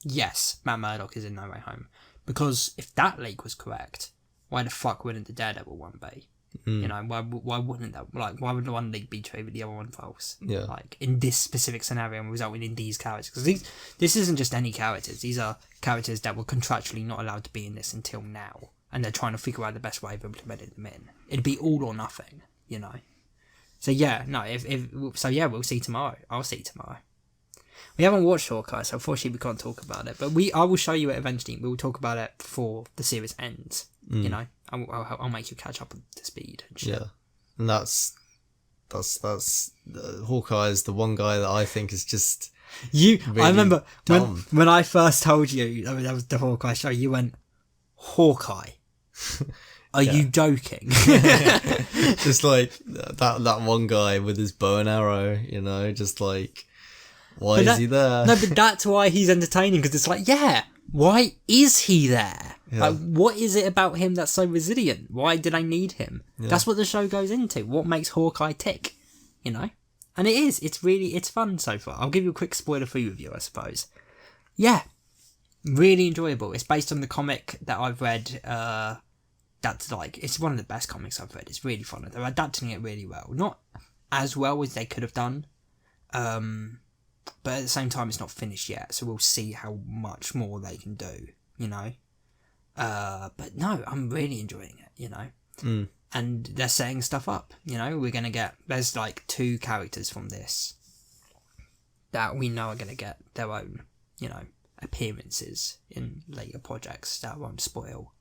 yes, Matt Murdock is in No Way Home. Because if that leak was correct, why the fuck wouldn't the Daredevil one be? You know, why wouldn't that? Like, why would one leak be true but the other one false? Yeah. Like, in this specific scenario, resulting in these characters. Because this isn't just any characters. These are characters that were contractually not allowed to be in this until now. And they're trying to figure out the best way of implementing them in. It'd be all or nothing, you know? So, yeah, no, we'll see tomorrow. I'll see tomorrow. We haven't watched Hawkeye, so unfortunately we can't talk about it. But I will show you it eventually. We will talk about it before the series ends. You know, I'll make you catch up to speed and shit. Yeah, and that's Hawkeye is the one guy that I think is just really I remember dumb. when I first told you that was the Hawkeye show. You went, Hawkeye. Are you joking? Just like that one guy with his bow and arrow, you know, just like, why is he there? No, but that's why he's entertaining, because it's like, yeah, why is he there? Yeah. Like, what is it about him that's so resilient? Why did I need him? Yeah. That's what the show goes into. What makes Hawkeye tick, you know? And it is. It's fun so far. I'll give you a quick spoiler-free review, I suppose. Yeah, really enjoyable. It's based on the comic that I've read. That's like, it's one of the best comics I've read. It's really fun. They're adapting it really well. Not as well as they could have done. But at the same time, it's not finished yet, so we'll see how much more they can do, you know? But no, I'm really enjoying it, you know? And they're setting stuff up, you know? There's like 2 characters from this that we know are going to get their own, you know, appearances in later projects that I won't spoil.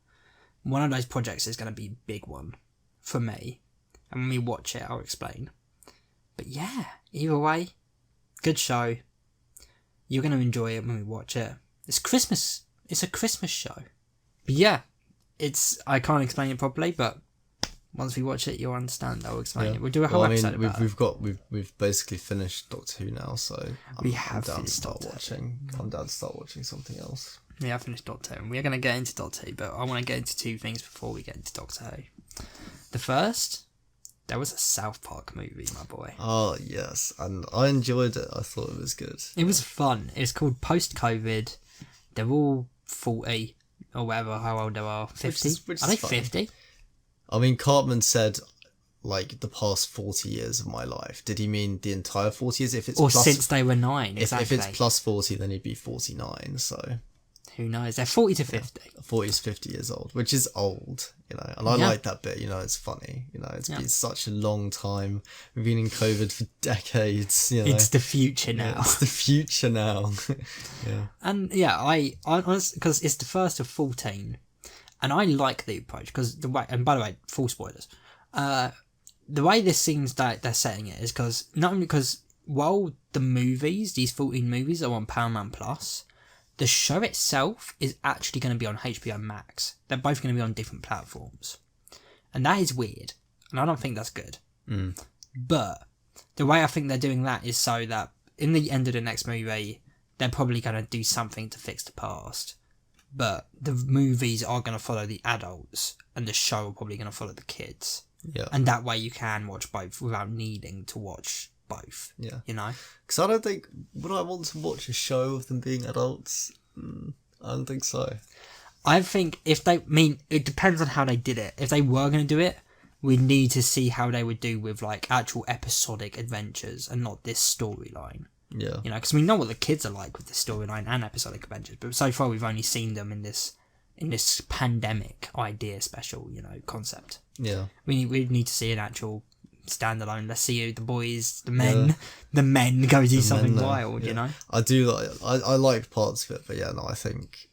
One of those projects is going to be a big one for me, and when we watch it, I'll explain. But yeah, either way, good show. You're going to enjoy it when we watch it. It's Christmas. It's a Christmas show. But yeah, I can't explain it properly, but once we watch it, you'll understand. I'll explain it. We'll do a whole episode about it. We've basically finished Doctor Who now, so I'm down to start watching something else. We have finished Doctor Who, and we're going to get into Doctor Who, but I want to get into 2 things before we get into Doctor Who. The first, there was a South Park movie, my boy. Oh, yes, and I enjoyed it. I thought it was good. It was fun. It's called Post-COVID. They're all 40, or whatever, how old they are. 50? Which are they fun. 50? I mean, Cartman said, like, the past 40 years of my life. Did he mean the entire 40 years? Or since they were 9, exactly. If it's plus 40, then he'd be 49, so... Who knows? They're 40 to 50. 40 to 50 years old, which is old, you know. And I like that bit, you know, it's funny. You know, it's been such a long time. We've been in COVID for decades, you know. It's the future now. It's the future now. Yeah. And yeah, I honestly, because it's the first of 14, and I like the approach, because the way, and by the way, full spoilers, the way this seems that they're setting it is because, not only because while the movies, these 14 movies are on Paramount Plus, the show itself is actually going to be on HBO Max. They're both going to be on different platforms. And that is weird. And I don't think that's good. But the way I think they're doing that is so that in the end of the next movie, they're probably going to do something to fix the past. But the movies are going to follow the adults, and the show are probably going to follow the kids. Yeah. And that way you can watch both without needing to watch both. Yeah. You know? Because I don't think... Would I want to watch a show of them being adults? I don't think so. I think if they... I mean, it depends on how they did it. If they were going to do it, we need to see how they would do with, like, actual episodic adventures and not this storyline. Yeah. You know, because we know what the kids are like with this storyline and episodic adventures, but so far we've only seen them in this pandemic idea special, you know, concept. Yeah. We need to see an actual standalone. Let's see the boys, the men go do something wild, you know? I do like, I liked parts of it, but yeah, no, I think,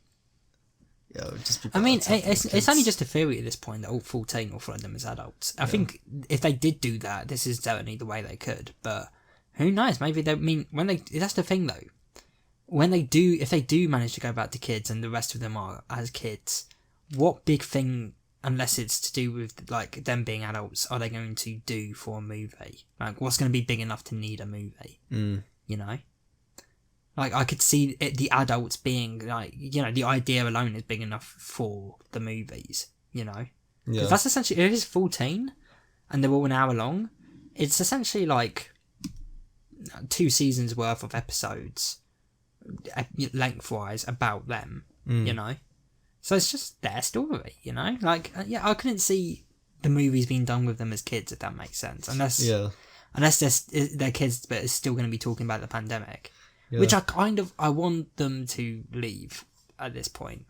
yeah, it would just be... I mean, it's only just a theory at this point that all 14 will follow them as adults. I think if they did do that, this is certainly the way they could, but who knows? Maybe they, I mean, when they, that's the thing though. When they do, if they do manage to go back to kids and the rest of them are as kids, what big thing, unless it's to do with like them being adults, are they going to do for a movie? Like, what's going to be big enough to need a movie? You know, like I could see it, the adults being like, you know, the idea alone is big enough for the movies. You know, because that's essentially, it is 14, and they're all an hour long. It's essentially like 2 seasons worth of episodes, lengthwise, about them. You know. So it's just their story, you know? Like, yeah, I couldn't see the movie's been done with them as kids, if that makes sense. Unless they're kids, but it's still going to be talking about the pandemic, which I want them to leave at this point.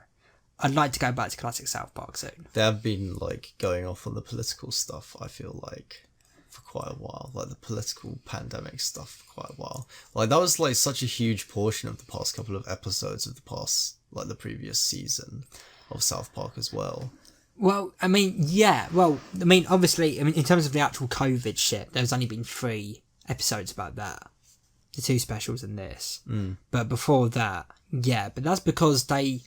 I'd like to go back to classic South Park soon. They have been like going off on the political stuff, I feel like, for quite a while. Like the political pandemic stuff for quite a while. Like that was like such a huge portion of the past couple of episodes of the previous season of South Park as well. Well, I mean, yeah. Well, I mean, obviously, in terms of the actual COVID shit, there's only been 3 episodes about that. The 2 specials and this. But before that, yeah. But that's because they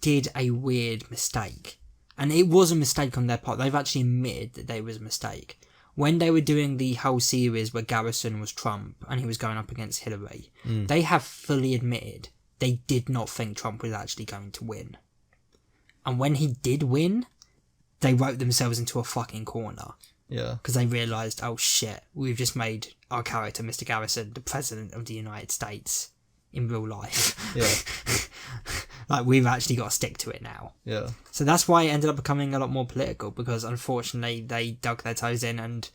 did a weird mistake. And it was a mistake on their part. They've actually admitted that there was a mistake. When they were doing the whole series where Garrison was Trump and he was going up against Hillary, they have fully admitted they did not think Trump was actually going to win. And when he did win, they wrote themselves into a fucking corner. Yeah. Because they realised, oh shit, we've just made our character, Mr. Garrison, the President of the United States in real life. Yeah. Like, we've actually got to stick to it now. Yeah. So that's why it ended up becoming a lot more political, because unfortunately they dug their toes in and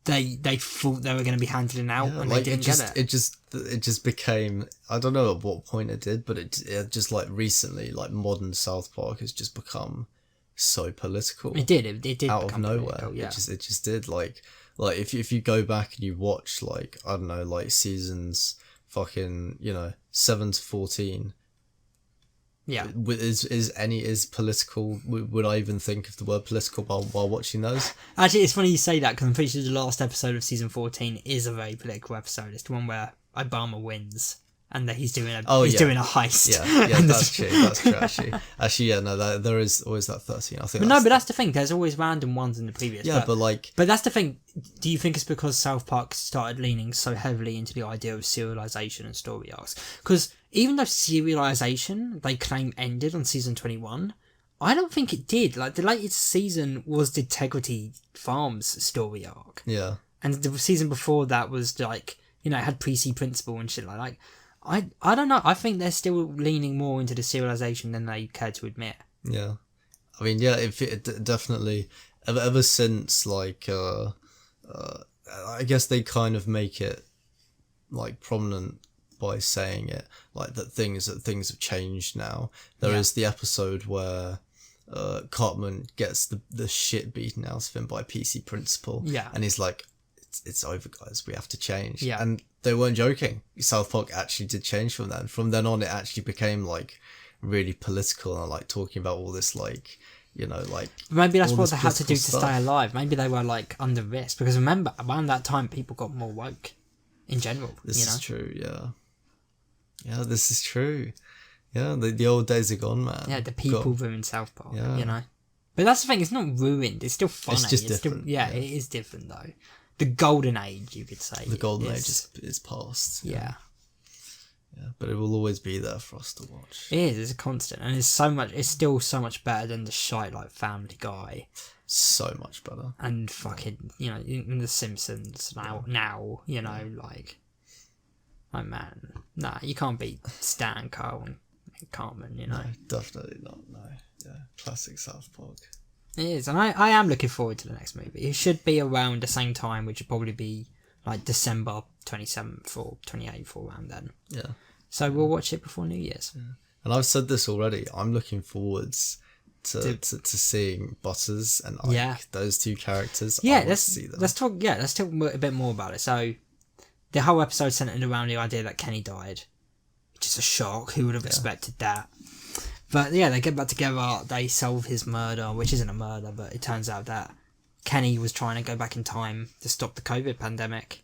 they thought they were going to be handling out, and like, they didn't get it. It just became, I don't know at what point it did, but it just like recently, like modern South Park has just become so political. It did out of nowhere. Political, yeah. It just did. Like if you go back and you watch, like, I don't know, like seasons fucking 7 to 14. Yeah. Is political? Would I even think of the word political while watching those? Actually, it's funny you say that, because I'm pretty sure the last episode of season 14 is a very political episode. It's the one where Obama wins and that he's doing a heist. Yeah, that's true. That's true. Actually, yeah, no, there is always that 13. I think. But that's the thing. There's always random ones in the previous. Yeah, but that's the thing. Do you think it's because South Park started leaning so heavily into the idea of serialization and story arcs? Because even though serialization they claim ended on season 21, I don't think it did. Like, the latest season was the Integrity Farms story arc. Yeah. And the season before that was like, it had PC Principal and shit like that. I don't know. I think they're still leaning more into the serialization than they care to admit. Yeah. I mean, yeah, it definitely, ever since, like, I guess they kind of make it, like, prominent by saying it, like, that things have changed now. There is the episode where Cartman gets the shit beaten out of him by PC Principal. Yeah. And he's like, it's over, guys, we have to change. Yeah. And they weren't joking. South Park actually did change from then. From then on, it actually became, like, really political and, like, talking about all this, like, like... Maybe that's what they had to do to stay alive. Maybe they were, like, under risk. Because remember, around that time, people got more woke in general. This is true, yeah. Yeah, this is true. Yeah, the old days are gone, man. Yeah, the people ruined South Park, But that's the thing, it's not ruined. It's still funny. It's just different. It is different, though. The golden age, you could say. The golden age is past. Yeah. Yeah, but it will always be there for us to watch. It is. It's a constant, and it's still so much better than the shite like Family Guy. So much better. And fucking, in The Simpsons now, like, oh man, nah, you can't beat Stan, Carl, and Cartman, No, definitely not. No, yeah, classic South Park. It is, and I am looking forward to the next movie. It should be around the same time, which would probably be like December 27th or 28th or around then. Yeah. So we'll watch it before New Year's. Yeah. And I've said this already. I'm looking forwards to seeing Butters and Ike. Yeah. Those two characters. Yeah, let's talk a bit more about it. So the whole episode centered around the idea that Kenny died, which is a shock. Who would have expected that? But yeah, they get back together, they solve his murder, which isn't a murder, but it turns out that Kenny was trying to go back in time to stop the COVID pandemic,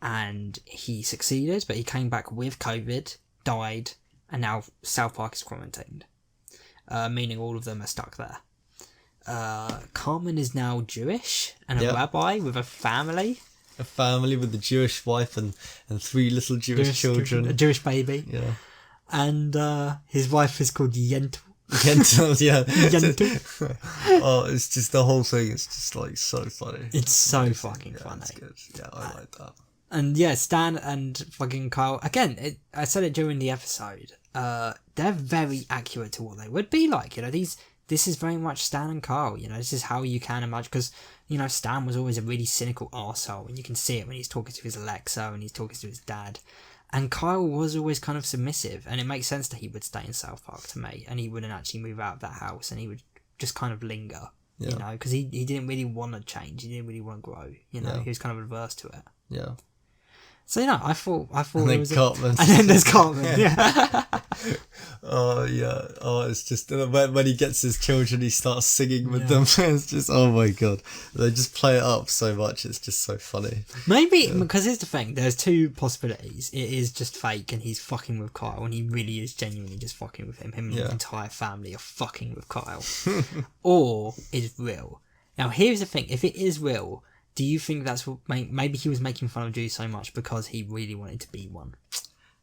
and he succeeded, but he came back with COVID, died, and now South Park is quarantined, meaning all of them are stuck there. Cartman is now Jewish, and a rabbi with a family. A family with a Jewish wife and 3 little Jewish children. A Jewish baby. Yeah. And his wife is called Yentl. Yentl, yeah. Yentl. Oh, it's just the whole thing. It's just like so funny. It's so fucking funny. It's good. Yeah, I like that. And yeah, Stan and fucking Kyle. Again, I said it during the episode. They're very accurate to what they would be like. These this is very much Stan and Carl, you know, this is how you can imagine, because, you know, Stan was always a really cynical arsehole, and you can see it when he's talking to his Alexa and he's talking to his dad, and Kyle was always kind of submissive, and it makes sense that he would stay in South Park to me, and he wouldn't actually move out of that house, and he would just kind of linger, you know, because he didn't really want to change, he didn't really want to grow, you know, he was kind of adverse to it. Yeah. So, you know, I thought and it was Cartman. and then there's Cartman, yeah. Oh, yeah. Oh, it's just, when he gets his children, he starts singing with them. It's just, oh my God. They just play it up so much. It's just so funny. Maybe, because here's the thing, there's two possibilities. It is just fake and he's fucking with Kyle, and he really is genuinely just fucking with him. Him and his entire family are fucking with Kyle. Or it's real. Now, here's the thing. If it is real, do you think that's what... Maybe he was making fun of Jews so much because he really wanted to be one.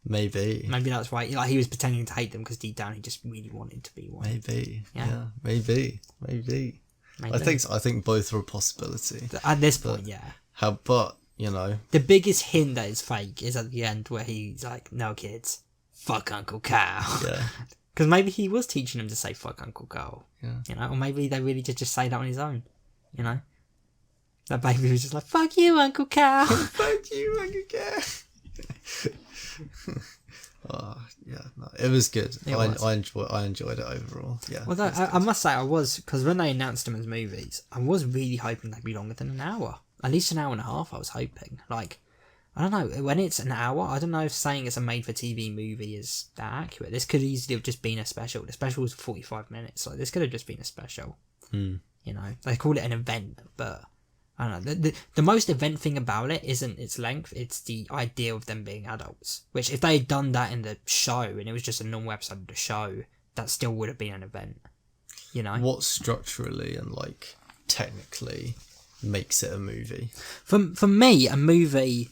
Maybe that's why, like, he was pretending to hate them because deep down he just really wanted to be one. Maybe. Yeah. Maybe. I think both are a possibility. At this point, yeah. But, you know... The biggest hint that is fake is at the end where he's like, no kids, fuck Uncle Carl. Yeah. Because maybe he was teaching them to say fuck Uncle Carl. Yeah. You know, or maybe they really did just say that on his own. You know? That baby was just like, fuck you, Uncle Carl. Fuck you, Uncle Carl. Oh, yeah. No, it was good. I enjoyed it overall. Yeah. Although, I must say, because when they announced them as movies, I was really hoping they'd be longer than an hour. At least an hour and a half, I was hoping. Like, I don't know, when it's an hour, I don't know if saying it's a made-for-TV movie is that accurate. This could easily have just been a special. The special was 45 minutes. Like, this could have just been a special. You know, they call it an event, but... I don't know, the most event thing about it isn't its length, it's the idea of them being adults. Which, if they had done that in the show, and it was just a normal episode of the show, that still would have been an event. You know? What structurally and, like, technically makes it a movie? For me, a movie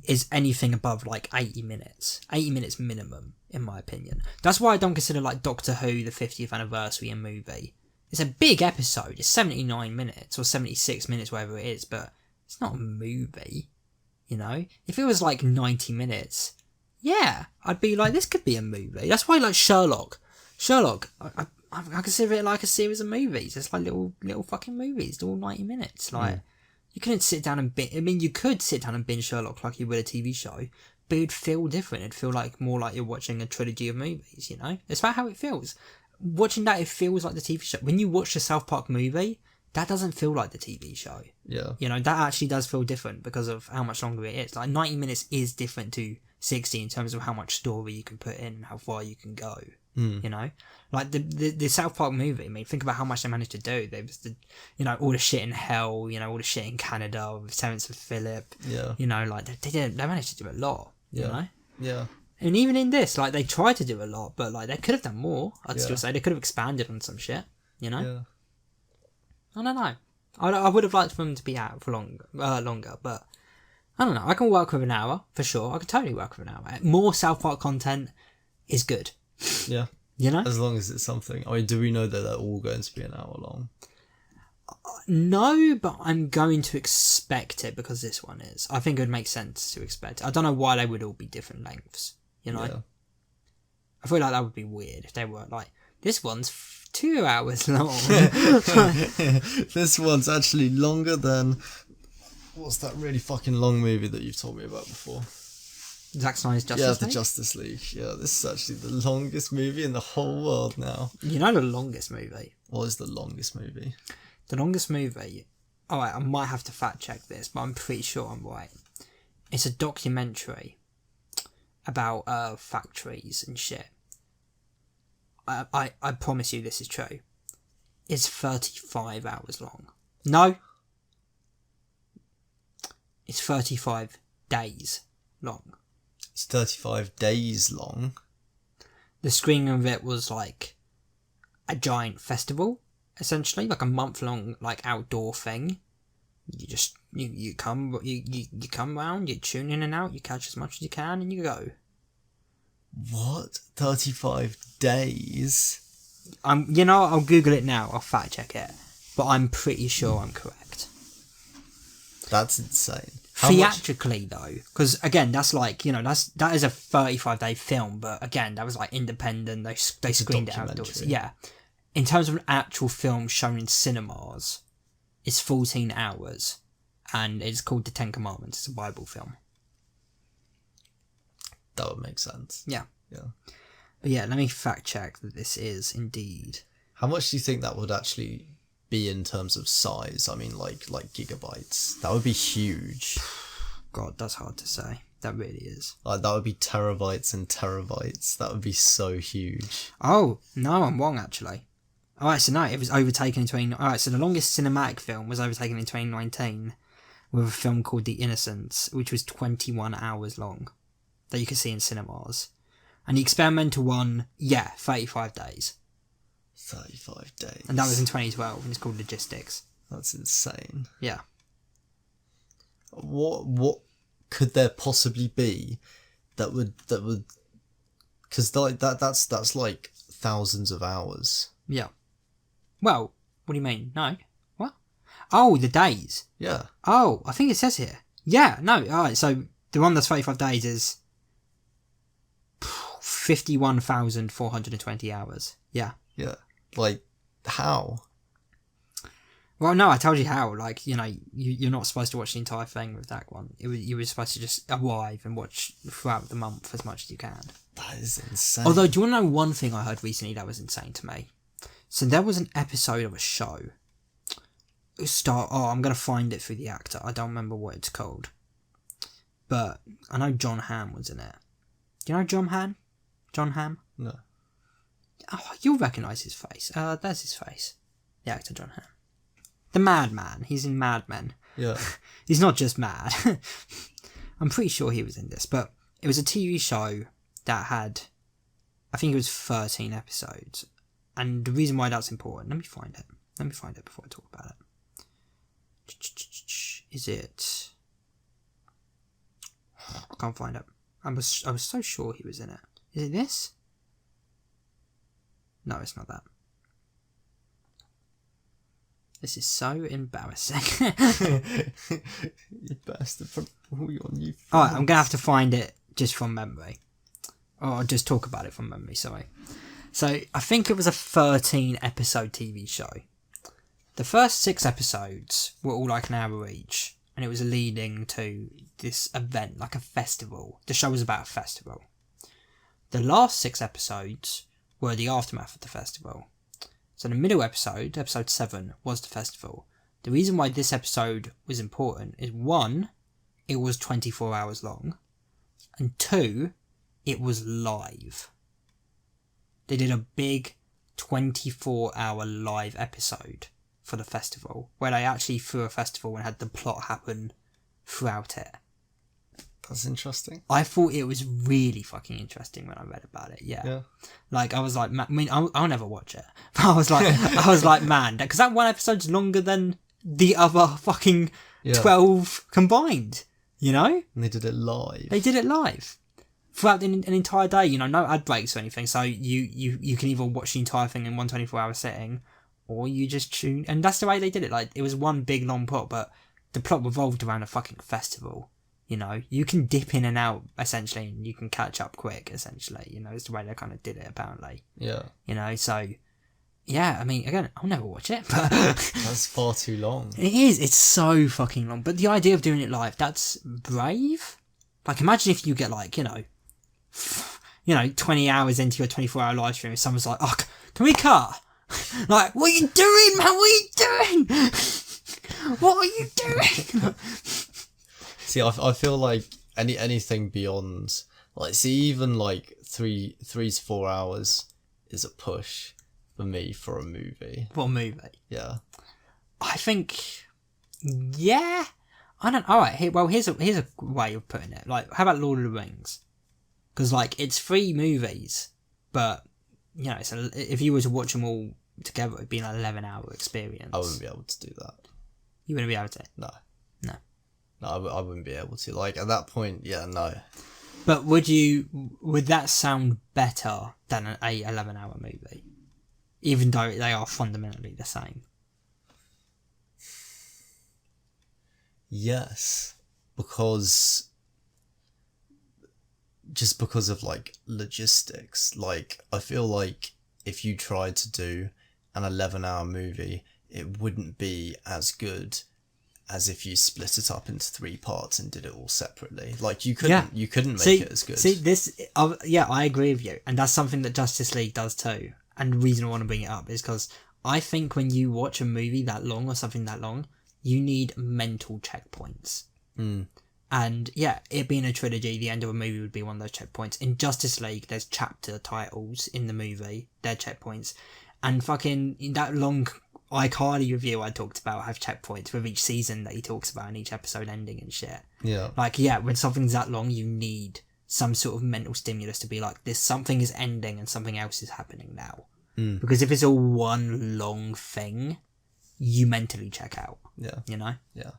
is anything above, like, 80 minutes. 80 minutes minimum, in my opinion. That's why I don't consider, like, Doctor Who, the 50th anniversary, a movie. It's a big episode. It's 79 minutes or 76 minutes, whatever it is, but it's not a movie, you know? If it was like 90 minutes, yeah, I'd be like, this could be a movie. That's why, like, Sherlock, I consider it like a series of movies. It's like little fucking movies. They're all 90 minutes. Like, you couldn't sit down and binge... I mean, you could sit down and binge Sherlock like you would a TV show, but it'd feel different. It'd feel like more like you're watching a trilogy of movies, you know? It's about how it feels. Watching that, it feels like the TV show. When you watch the South Park movie, that doesn't feel like the TV show. Yeah. You know, that actually does feel different because of how much longer it is. Like, 90 minutes is different to 60 in terms of how much story you can put in and how far you can go. You know? Like, the South Park movie, I mean, think about how much they managed to do. There was you know, all the shit in hell, you know, all the shit in Canada with Terrence and Phillip. Yeah. You know, like, they managed to do a lot. Yeah. You know? Yeah. And even in this, like, they tried to do a lot, but, like, they could have done more, I'd still say. They could have expanded on some shit, you know? Yeah. I don't know. I would have liked for them to be out for longer, but I don't know. I can work with an hour, for sure. I could totally work with an hour. More South Park content is good. Yeah. You know? As long as it's something. I mean, do we know that they're all going to be an hour long? No, but I'm going to expect it because this one is. I think it would make sense to expect it. I don't know why they would all be different lengths. You know? Yeah. I feel like that would be weird if they were like, this one's 2 hours long. This one's actually longer than... What's that really fucking long movie that you've told me about before? Zack Snyder's Justice League? The Justice League. Yeah, this is actually the longest movie in the whole world now. You know the longest movie? What is the longest movie? The longest movie... Alright, I might have to fact check this, but I'm pretty sure I'm right. It's a documentary about factories and shit. I promise you this is true. It's 35 hours long. No. It's 35 days long. It's 35 days long? The screening of it was like a giant festival, essentially. Like a month-long, like, outdoor thing. You just... You come round, you tune in and out, you catch as much as you can, and you go. What? 35 days? I'll Google it now. I'll fact check it. But I'm pretty sure I'm correct. That's insane. Theatrically, though, because again, that's like, that is a 35-day film, but again, that was like independent. They screened it outdoors. Yeah. in terms of an actual film shown in cinemas, it's 14 hours, and it's called The Ten Commandments. It's a Bible film. That would make sense. Yeah. Yeah. But yeah, let me fact check that this is indeed. How much do you think that would actually be in terms of size? I mean, like gigabytes. That would be huge. God, that's hard to say. That really is. Like, that would be terabytes and terabytes. That would be so huge. Oh, no, I'm wrong, actually. Alright, so no, it was overtaken in Alright, so the longest cinematic film was overtaken in 2019 with a film called The Innocents, which was 21 hours long, that you could see in cinemas. And the experimental one, 35 days. 35 days. And that was in 2012, and it's called Logistics. That's insane. Yeah. What could there possibly be that would because that's like thousands of hours. Yeah. Well, what do you mean? No. What? Oh, the days. Yeah. Oh, I think it says here. Yeah, no, alright, so the one that's 35 days is 51,420 hours. Yeah. Yeah. Like, how? Well, no, I told you how. Like, you know, you're not supposed to watch the entire thing with that one. You were supposed to just arrive and watch throughout the month as much as you can. That is insane. Although, do you want to know one thing I heard recently that was insane to me? So there was an episode of a show. I'm going to find it through the actor. I don't remember what it's called. But I know John Hamm was in it. Do you know John Hamm? John Hamm? No. Oh, you'll recognise his face. There's his face. The actor John Hamm. The Madman. He's in Mad Men. Yeah. He's not just mad. I'm pretty sure he was in this, but it was a TV show that had, I think it was 13 episodes. And the reason why that's important, let me find it before I talk about it. Is it? I can't find it. I was so sure he was in it. Is it this? No, it's not that. This is so embarrassing. You bastard from all your new friends. Alright, I'm going to have to find it just from memory. Or I'll just talk about it from memory, sorry. So, I think it was a 13 episode TV show. The first 6 episodes were all like an hour each. And it was leading to this event, like a festival. The show was about a festival. The last 6 episodes were the aftermath of the festival. So the middle episode, episode 7, was the festival. The reason why this episode was important is 1, it was 24 hours long, and 2, it was live. They did a big 24-hour live episode for the festival, where they actually threw a festival and had the plot happen throughout it. That's interesting. I thought it was really fucking interesting when I read about it. Yeah. Like, I was like, I mean, I'll never watch it. But I was like, man, because that one episode's longer than the other fucking 12 combined. You know? And they did it live. They did it live throughout an entire day. You know, no ad breaks or anything. So you can either watch the entire thing in one 24-hour setting, or you just tune. And that's the way they did it. Like, it was one big long plot, but the plot revolved around a fucking festival. You know, you can dip in and out, essentially, and you can catch up quick, essentially. You know, it's the way they kind of did it, apparently. Yeah. You know, so, yeah, I mean, again, I'll never watch it, but... That's far too long. It is. It's so fucking long. But the idea of doing it live, that's brave. Like, imagine if you get, like, you know, 20 hours into your 24-hour live stream, and someone's like, oh, can we cut? Like, what are you doing, man? What are you doing? What are you doing? See, I feel like anything beyond, like, see, even like 3 to 4 hours is a push for me for a movie. For a movie? Yeah. I think, yeah. I don't. All right. Here's a way of putting it. Like, how about Lord of the Rings? Because like it's 3 movies, but you know, if you were to watch them all together, it'd be an 11-hour experience. I wouldn't be able to do that. You wouldn't be able to? No. No. No, I wouldn't be able to. Like, at that point, yeah, no. But would that sound better than an 11-hour movie? Even though they are fundamentally the same? Yes. Because of, like, logistics. Like, I feel like if you tried to do an 11-hour movie, it wouldn't be as good as if you split it up into 3 parts and did it all separately. Like, you couldn't make it as good. See, this, I agree with you. And that's something that Justice League does too. And the reason I want to bring it up is because I think when you watch a movie that long or something that long, you need mental checkpoints. And yeah, it being a trilogy, the end of a movie would be one of those checkpoints. In Justice League, there's chapter titles in the movie. They're checkpoints. And fucking in that long iCarly review I talked about have checkpoints with each season that he talks about and each episode ending and shit. Yeah. Like, yeah, when something's that long, you need some sort of mental stimulus to be like, this something is ending and something else is happening now. Because if it's all one long thing, you mentally check out. Yeah. You know? Yeah.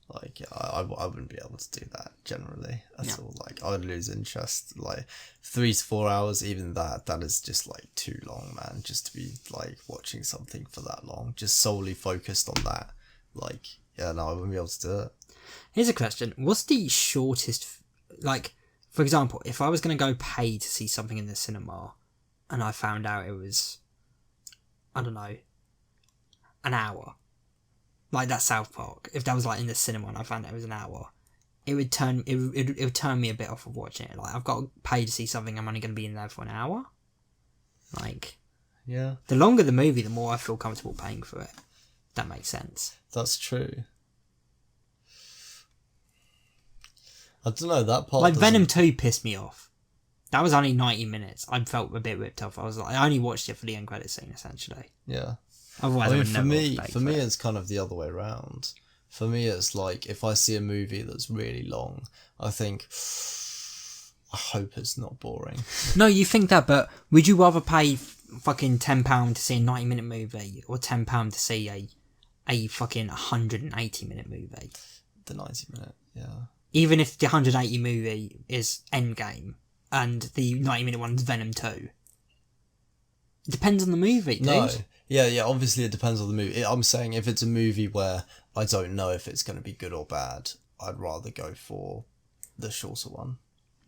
Like, I wouldn't be able to do that generally at all. Like, I would lose interest. Like, 3 to 4 hours, even that is just like too long, man. Just to be like watching something for that long, just solely focused on that. Like, yeah, no, I wouldn't be able to do it. Here's a question: what's the shortest? Like, for example, if I was going to go pay to see something in the cinema, and I found out it was, I don't know, an hour. Like that South Park. If that was like in the cinema and I found out it was an hour, it would turn me a bit off of watching it. Like, I've got to pay to see something, I'm only going to be in there for an hour. Like, yeah. The longer the movie, the more I feel comfortable paying for it. That makes sense. That's true. I don't know, that part. Like, Venom 2 pissed me off. That was only 90 minutes. I felt a bit ripped off. I was like, I only watched it for the end credit scene, essentially. Yeah. Otherwise, I would never for me, it's kind of the other way around. For me, it's like, if I see a movie that's really long, I think, I hope it's not boring. No, you think that, but would you rather pay fucking £10 to see a 90-minute movie or £10 to see a fucking 180-minute movie? The 90-minute, yeah. Even if the 180 movie is Endgame and the 90-minute one's Venom 2. It depends on the movie, dude. No. Yeah, obviously it depends on the movie. I'm saying if it's a movie where I don't know if it's going to be good or bad, I'd rather go for the shorter one.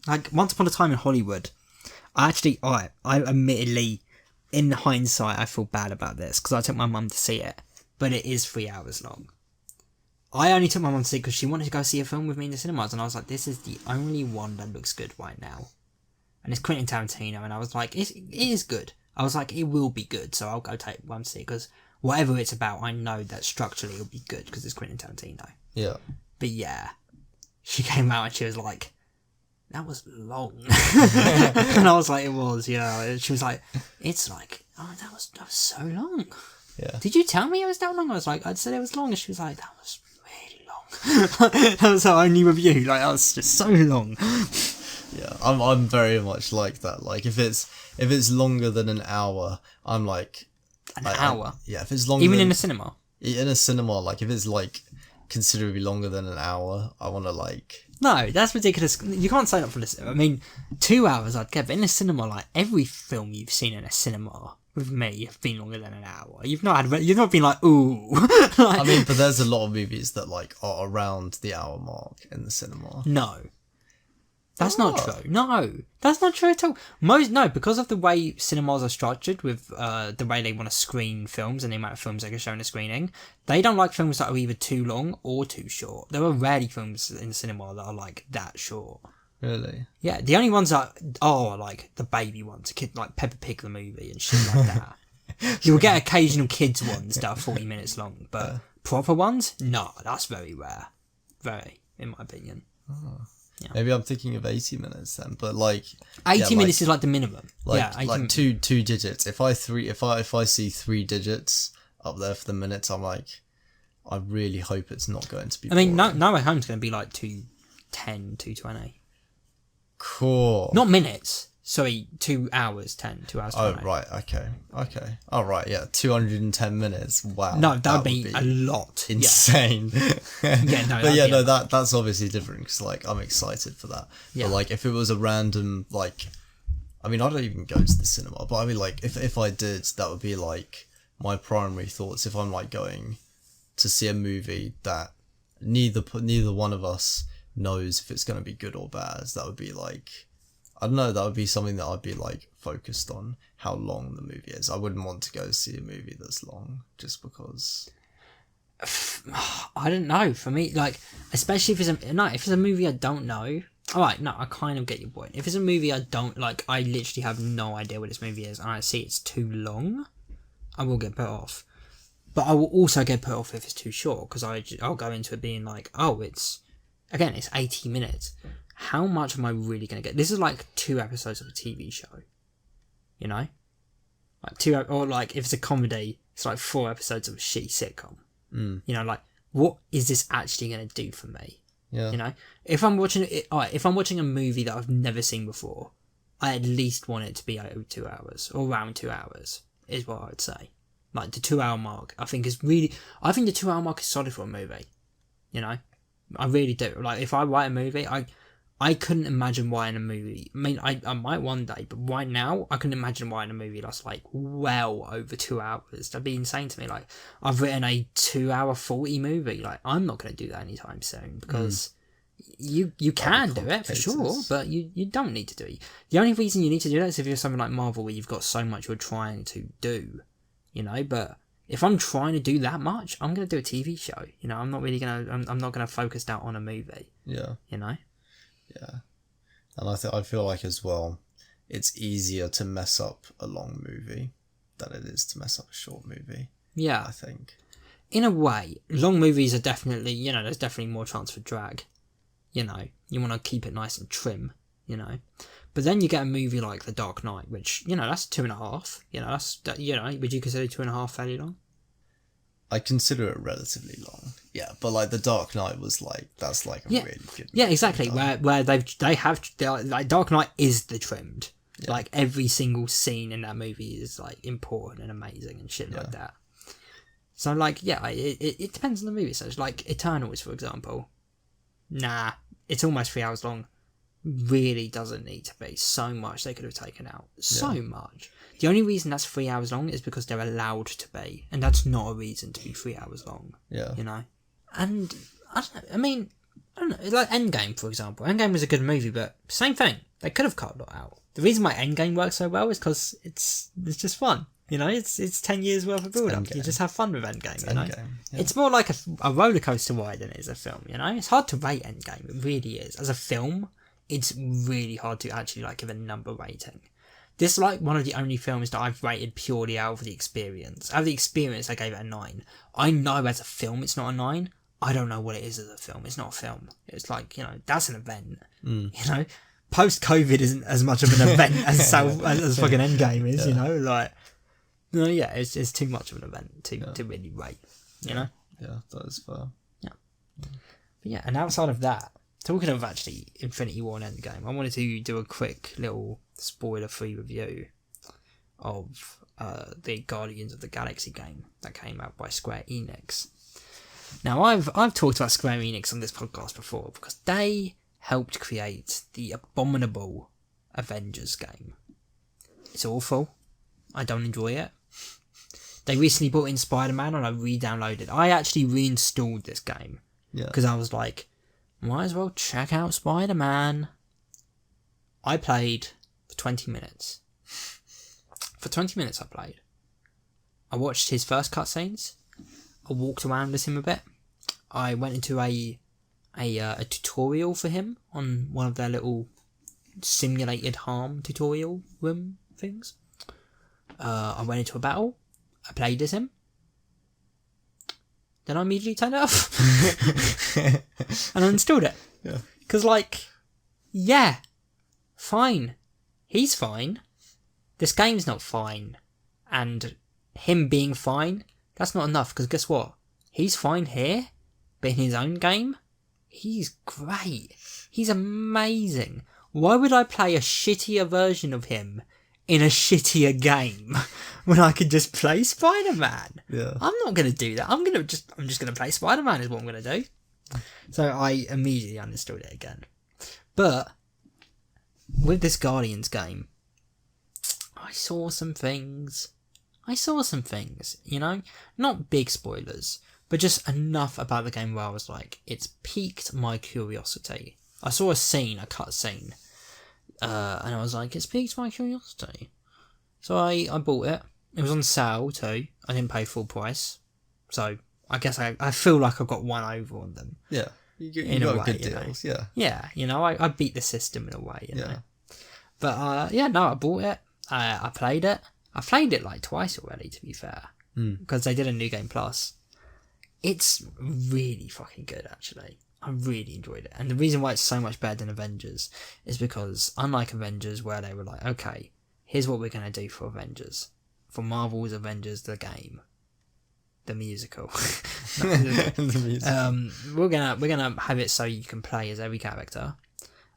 Like, Once Upon a Time in Hollywood, I admittedly, in hindsight, I feel bad about this because I took my mum to see it, but it is 3 hours long. I only took my mum to see it because she wanted to go see a film with me in the cinemas, and I was like, this is the only one that looks good right now. And it's Quinton Tarantino, and I was like, it is good. I was like, it will be good, so I'll go take one to see it, because whatever it's about, I know that structurally it'll be good, because it's Quinton Tarantino. Yeah. But yeah, she came out and she was like, that was long. And I was like, it was, yeah. And she was like, it's like, oh, that was so long. Yeah. Did you tell me it was that long? I was like, I'd said it was long. And she was like, that was really long. That was her only review. Like, that was just so long. Yeah, I'm very much like that. Like, if it's longer than an hour, I'm like... An hour? Yeah, if it's longer Even in a cinema? In a cinema, like, if it's, like, considerably longer than an hour, I want to, like... No, that's ridiculous. You can't sign up for this. I mean, 2 hours I'd get, but in a cinema, like, every film you've seen in a cinema with me have been longer than an hour. You've not been like, ooh. Like, I mean, but there's a lot of movies that, like, are around the hour mark in the cinema. No. That's not true. No, that's not true at all. Because of the way cinemas are structured with the way they want to screen films and the amount of films they can show in a screening, they don't like films that are either too long or too short. There are rarely films in the cinema that are like that short. Really? Yeah, the only ones that are like the baby ones, like Peppa Pig the movie and shit like that. You'll get occasional kids ones that are 40 minutes long, but proper ones, no, that's very rare. Very, in my opinion. Oh. Yeah. Maybe I'm thinking of 80 minutes then, but like 80 minutes is like the minimum. Like, yeah, like two digits. If I see 3 digits up there for the minutes, I'm like, I really hope it's not going to be. I mean, No Way Home's going to be like 2:10, 2:20. Cool. Not minutes. Sorry, 2 hours 10, 2 hours 20. Oh right, okay. Oh right, yeah, 210 minutes. Wow. No, that would be a lot. Insane. Yeah, no. But yeah, no, that's obviously different because like I'm excited for that. Yeah. But like if it was a random like, I mean I don't even go to the cinema, but I mean like if I did, that would be like my primary thoughts. If I'm like going to see a movie that neither one of us knows if it's going to be good or bad, that would be like, I don't know, that would be something that I'd be like focused on, how long the movie is. I wouldn't want to go see a movie that's long just because. I don't know. For me, like, especially if it's a movie I don't know. Alright, no, I kind of get your point. If it's a movie I don't like, I literally have no idea what this movie is, and I see it's too long, I will get put off. But I will also get put off if it's too short, because I'll go into it being like, oh, it's 80 minutes. How much am I really going to get? This is like 2 episodes of a TV show, you know? Like or like, if it's a comedy, it's like 4 episodes of a shitty sitcom. You know, like, what is this actually going to do for me? Yeah. You know, if I'm watching a movie that I've never seen before, I at least want it to be over 2 hours, or around 2 hours, is what I would say. Like, the 2 hour mark, I think the 2 hour mark is solid for a movie. You know, I really do. Like, if I write a movie, I couldn't imagine writing a movie. I mean, I might one day, but right now, I couldn't imagine writing a movie that's like well over 2 hours. That'd be insane to me. Like, I've written a 2 hour 40 movie. Like, I'm not going to do that anytime soon, because you can do it for sure, but you don't need to do it. The only reason you need to do that is if you're something like Marvel, where you've got so much you're trying to do, you know. But if I'm trying to do that much, I'm going to do a TV show. You know, I'm not going to focus that on a movie. Yeah. You know. Yeah, and I feel like as well, it's easier to mess up a long movie than it is to mess up a short movie. Yeah, I think. In a way, long movies are definitely, you know, there's definitely more chance for drag. You know, you want to keep it nice and trim. You know, but then you get a movie like The Dark Knight, which, you know, that's 2.5. You know, would you consider 2.5 fairly long? I consider it relatively long. Yeah, but like The Dark Knight was like, that's like a really good. Yeah, exactly. Where like Dark Knight is the trimmed. Yeah. Like, every single scene in that movie is like important and amazing and shit like that. So like, yeah, it depends on the movie. So it's like Eternals, for example. Nah, it's almost 3 hours long. Really doesn't need to be. So much they could have taken out. So much. The only reason that's 3 hours long is because they're allowed to be, and that's not a reason to be 3 hours long. Yeah. You know? And, I don't know, like Endgame, for example. Endgame was a good movie, but same thing. They could have cut a lot out. The reason why Endgame works so well is because it's just fun. You know, it's 10 years worth of build-up. You just have fun with Endgame, you know? Yeah. It's more like a roller coaster ride than it is a film, you know? It's hard to rate Endgame, it really is. As a film, it's really hard to actually like give a number rating. This is like one of the only films that I've rated purely out of the experience. Out of the experience, I gave it a 9. I know as a film it's not a 9. I don't know what it is as a film. It's not a film. It's like, you know, that's an event. You know, post-COVID isn't as much of an event as fucking Endgame is, you know? Like, no, yeah, it's too much of an event to really rate, you know? Yeah, that is fair. Yeah. But yeah, and outside of that, talking of actually Infinity War and Endgame, I wanted to do a quick little spoiler-free review of the Guardians of the Galaxy game that came out by Square Enix. Now, I've talked about Square Enix on this podcast before because they helped create the abominable Avengers game. It's awful. I don't enjoy it. They recently brought in Spider-Man and I re-downloaded. I actually reinstalled this game because I was like, might as well check out Spider-Man. I played for 20 minutes. For 20 minutes I played. I watched his first cutscenes. I walked around with him a bit. I went into a tutorial for him on one of their little simulated harm tutorial room things. I went into a battle. I played as him. Then I immediately turned it off. And I installed it. Yeah. Because, like, yeah, fine. He's fine. This game's not fine. And him being fine, that's not enough. Because guess what? He's fine here. But in his own game, he's great. He's amazing. Why would I play a shittier version of him in a shittier game when I could just play Spider-Man? Yeah. I'm not going to do that. I'm just going to play Spider-Man is what I'm going to do. So I immediately uninstalled it again. But with this Guardians game, I saw some things, you know? Not big spoilers, but just enough about the game where I was like, it's piqued my curiosity. I saw a cut scene. And I was like, it piques my curiosity. So I bought it. It was on sale too. I didn't pay full price. So I guess I feel like I got one over on them. Yeah. You got good deals, yeah. Yeah, I beat the system in a way, you know. But, I bought it. I played it. I played it like twice already, to be fair. Because they did a New Game Plus. It's really fucking good, actually. I really enjoyed it. And the reason why it's so much better than Avengers is because, unlike Avengers, where they were like, okay, here's what we're going to do for Avengers. For Marvel's Avengers, the game. The musical. The musical. We're gonna have it so you can play as every character.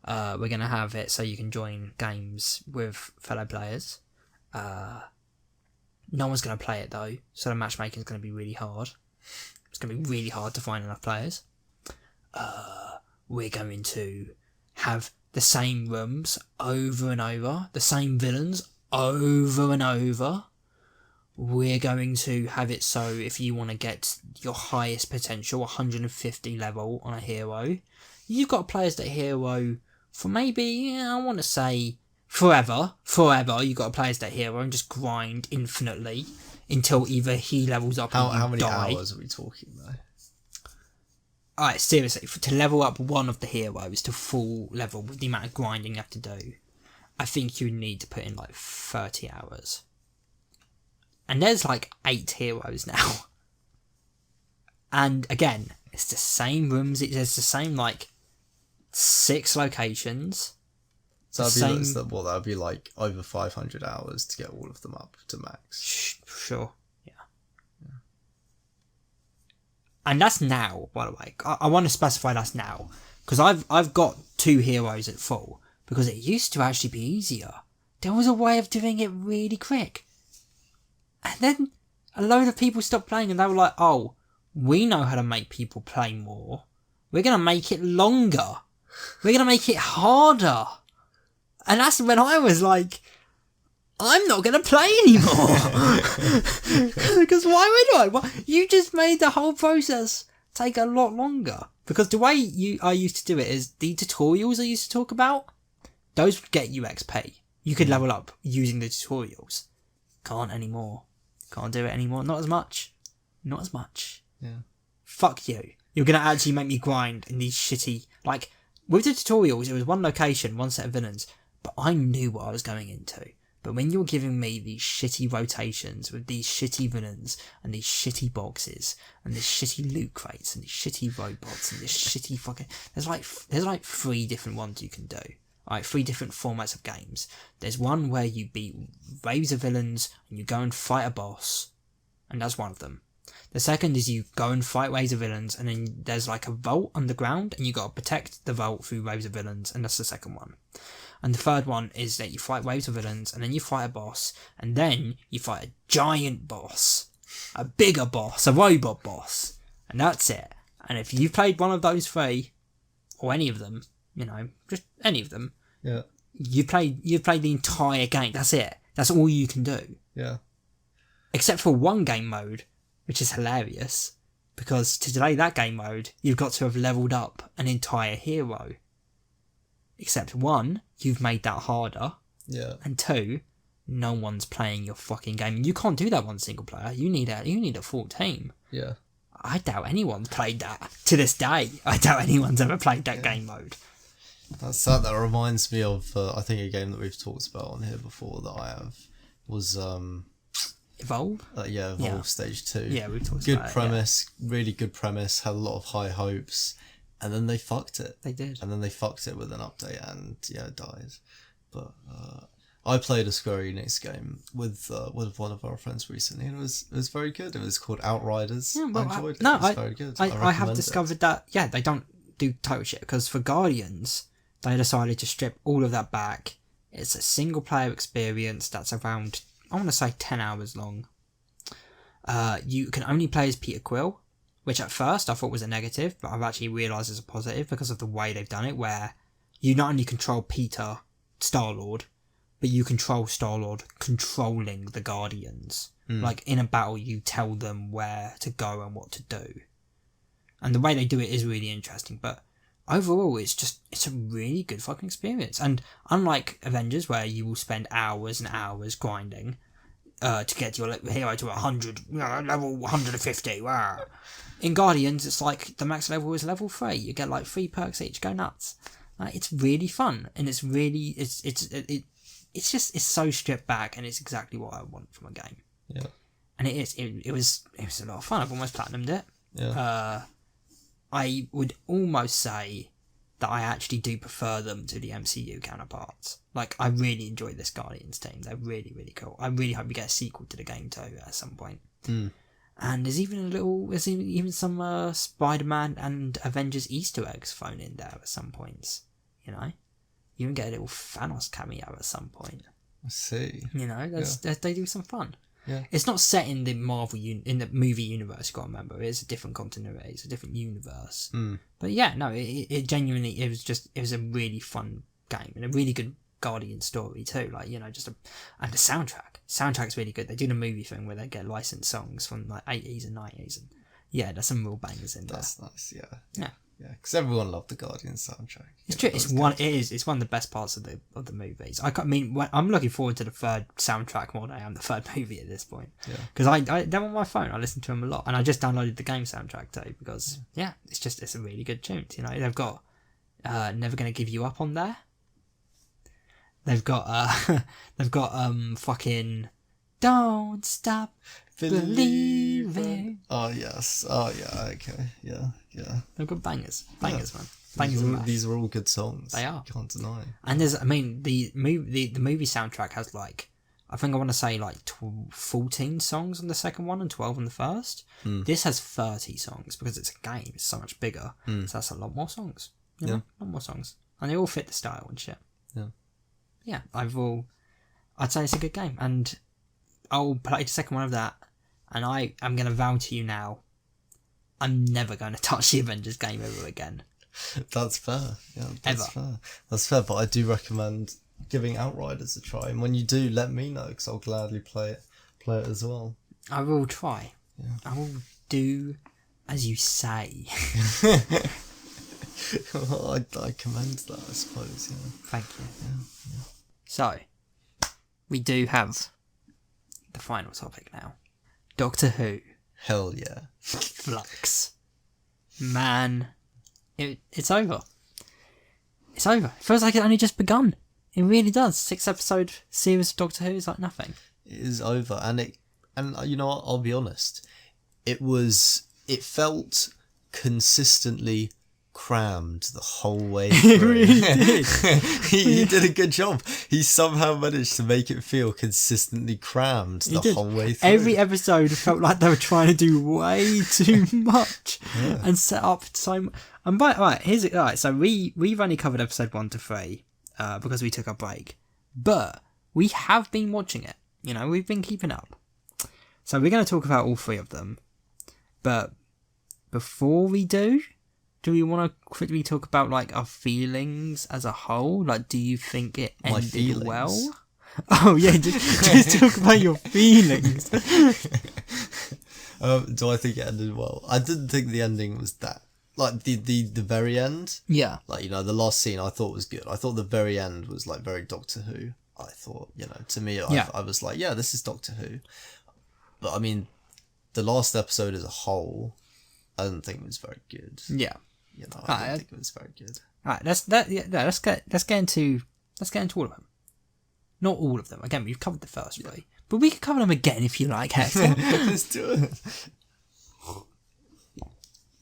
We're gonna have it so you can join games with fellow players. No one's gonna play it though, so the matchmaking is gonna be really hard. It's gonna be really hard to find enough players. We're going to have the same rooms over and over, the same villains over and over. We're going to have it so if you want to get your highest potential, 150 level on a hero, you've got to play as that hero for maybe, I want to say, forever. You've got to play as that hero and just grind infinitely until either he levels up or you die. How many hours are we talking, though? Alright, seriously, to level up one of the heroes to full level with the amount of grinding you have to do, I think you need to put in like 30 hours. And there's like 8 heroes now. And again, it's the same rooms, there's the same like 6 locations. So that would be like over 500 hours to get all of them up to max. Sure, yeah. And that's now, by the way. I want to specify that's now. Because I've got 2 heroes at full. Because it used to actually be easier. There was a way of doing it really quick. And then a load of people stopped playing and they were like, oh, we know how to make people play more. We're going to make it longer. We're going to make it harder. And that's when I was like, I'm not going to play anymore. Because why would I? Well, you just made the whole process take a lot longer. Because the way I used to do it is the tutorials I used to talk about, those would get you XP. You could level up using the tutorials. Can't anymore. Can't do it anymore. Not as much. Yeah. Fuck you. You're going to actually make me grind in these shitty... Like, with the tutorials, it was one location, one set of villains, but I knew what I was going into. But when you're giving me these shitty rotations with these shitty villains and these shitty boxes and these shitty loot crates and these shitty robots and this shitty fucking... There's like 3 different ones you can do. Alright, 3 different formats of games. There's one where you beat waves of villains and you go and fight a boss, and that's one of them. The second is you go and fight waves of villains, and then there's like a vault underground, and you got to protect the vault through waves of villains, and that's the second one. And the third one is that you fight waves of villains, and then you fight a boss, and then you fight a giant boss, a bigger boss, a robot boss, and that's it. And if you've played one of those 3, or any of them, just any of them, yeah, you played the entire game. That's it. That's all you can do. Yeah. Except for one game mode, which is hilarious, because to delay that game mode, you've got to have leveled up an entire hero. Except 1, you've made that harder. Yeah. And 2, no one's playing your fucking game. You can't do that one single player. You need a full team. Yeah. I doubt anyone's played that to this day. I doubt anyone's ever played that game mode. That reminds me of I think a game that we've talked about on here before that I have was Evolve? Evolve Stage 2. Yeah, we've talked about it. Good premise, really good premise, had a lot of high hopes, and then they fucked it. They did. And then they fucked it with an update and it died. But I played a Square Enix game with one of our friends recently, and it was very good. It was called Outriders. Yeah, well, I enjoyed it. No, it was very good. I have discovered that they don't do total shit, because for Guardians they decided to strip all of that back. It's a single player experience that's around, I want to say, 10 hours long. You can only play as Peter Quill, which at first I thought was a negative, but I've actually realised is a positive because of the way they've done it, where you not only control Peter, Star-Lord, but you control Star-Lord controlling the Guardians. Like, in a battle, you tell them where to go and what to do. And the way they do it is really interesting, but overall, it's a really good fucking experience. And unlike Avengers, where you will spend hours and hours grinding to get your hero to 100, level 150. In Guardians, it's like the max level is level 3. You get like 3 perks each. Go nuts! It's really fun, and it's really it's so stripped back, and it's exactly what I want from a game. Yeah. And it was a lot of fun. I've almost platinumed it. Yeah. I would almost say that I actually do prefer them to the MCU counterparts. Like, I really enjoy this Guardians team. They're really, really cool. I really hope we get a sequel to the game too at some point. And there's even some Spider-Man and Avengers Easter eggs thrown in there at some points. You know, you even get a little Thanos cameo at some point. I see. You know, they do some fun. Yeah. It's not set in the in the movie universe. You got to remember, it's a different continuity. It's a different universe. But yeah, no, it genuinely it was a really fun game and a really good Guardian story too. Like, you know, and the soundtrack's really good. They do the movie thing where they get licensed songs from like 80s and 90s, and yeah, there's some real bangers in there. That's nice. Yeah. Because everyone loved the Guardian soundtrack. It's true. It's one of the best parts of the movies. I'm looking forward to the third soundtrack more than I am the third movie at this point. Yeah. Because they're on my phone. I listen to them a lot, and I just downloaded the game soundtrack too because it's a really good tune. You know, they've got Never Gonna Give You Up on there. They've got fucking Don't Stop Believing. Oh yes. Oh yeah. Okay. Yeah. They've got bangers, man. Bangers. These are all good songs. They are. You can't deny. And the movie soundtrack has like, I think I want to say like 14 songs on the second one and 12 on the first. This has 30 songs because it's a game. It's so much bigger. So that's a lot more songs. You know, a lot more songs, and they all fit the style and shit. Yeah. I'd say it's a good game, and I'll play the second one of that. And I'm going to vow to you now, I'm never going to touch the Avengers game ever again. That's fair. Yeah, that's fair. But I do recommend giving Outriders a try. And when you do, let me know, because I'll gladly play it as well. I will try. Yeah. I will do as you say. Well, I commend that, I suppose. Yeah. Thank you. Yeah. So, we do have the final topic now. Doctor Who. Hell yeah. Flux. Man, it's over. It's over. It feels like it only just begun. It really does. 6-episode series of Doctor Who is like nothing. It is over, and you know what? I'll be honest. It felt consistently crammed the whole way through. It really did. he did a good job. He somehow managed to make it feel consistently crammed the whole way through. Every episode felt like they were trying to do way too much and set up so. And so we've only covered episode 1 to 3 because we took a break, but we have been watching it. You know, we've been keeping up. So we're going to talk about all 3 of them, but before we do we want to quickly talk about like our feelings as a whole? Like, do you think it ended well? Oh yeah, just talk about your feelings. Do I think it ended well? I didn't think the ending was that. Like the very end. Yeah. Like, you know, the last scene I thought was good. I thought the very end was like very Doctor Who. I thought, you know, to me, I was like, yeah, this is Doctor Who. But I mean, the last episode as a whole, I didn't think it was very good. Yeah. You know, I don't think it was very good. Alright, let's get into all of them. Not all of them. Again, we've covered the first 3, but we can cover them again if you like, Hector. Let's do it.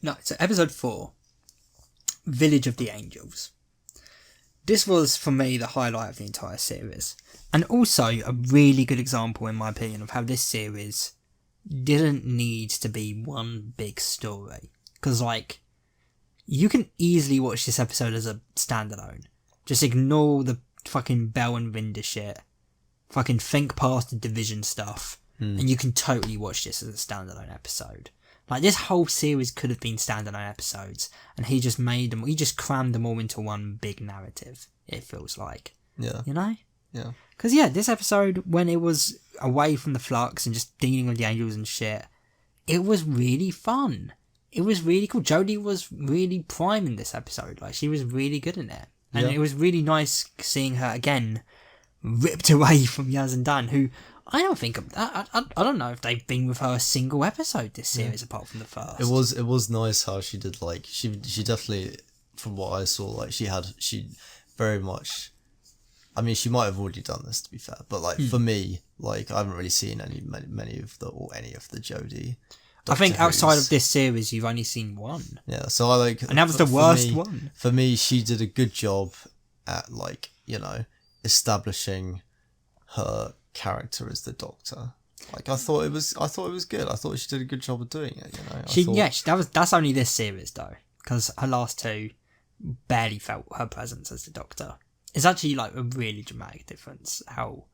No, so episode 4, Village of the Angels. This was, for me, the highlight of the entire series, and also a really good example, in my opinion, of how this series didn't need to be one big story. Because, like, you can easily watch this episode as a standalone. Just ignore the fucking Bell and Rinder shit. Fucking think past the Division stuff. And you can totally watch this as a standalone episode. Like, this whole series could have been standalone episodes. And he just crammed them all into one big narrative, it feels like. Yeah. You know? Yeah. Because, this episode, when it was away from the Flux and just dealing with the angels and shit, it was really fun. it was really cool. Jodie was really prime in this episode. Like, she was really good in it. And it was really nice seeing her again ripped away from Yaz and Dan, who I don't think I don't know if they've been with her a single episode this series apart from the first. It was nice how she did, like, she definitely, from what I saw, like, she very much, I mean, she might have already done this, to be fair, but like for me, like, I haven't really seen any of the Jodie. I think outside of this series, you've only seen one. Yeah, so I like, and that was the worst one. For me, she did a good job at, like, you know, establishing her character as the Doctor. Like, I thought it was good. I thought she did a good job of doing it. You know, that's only this series though, because her last two barely felt her presence as the Doctor. It's actually like a really dramatic difference how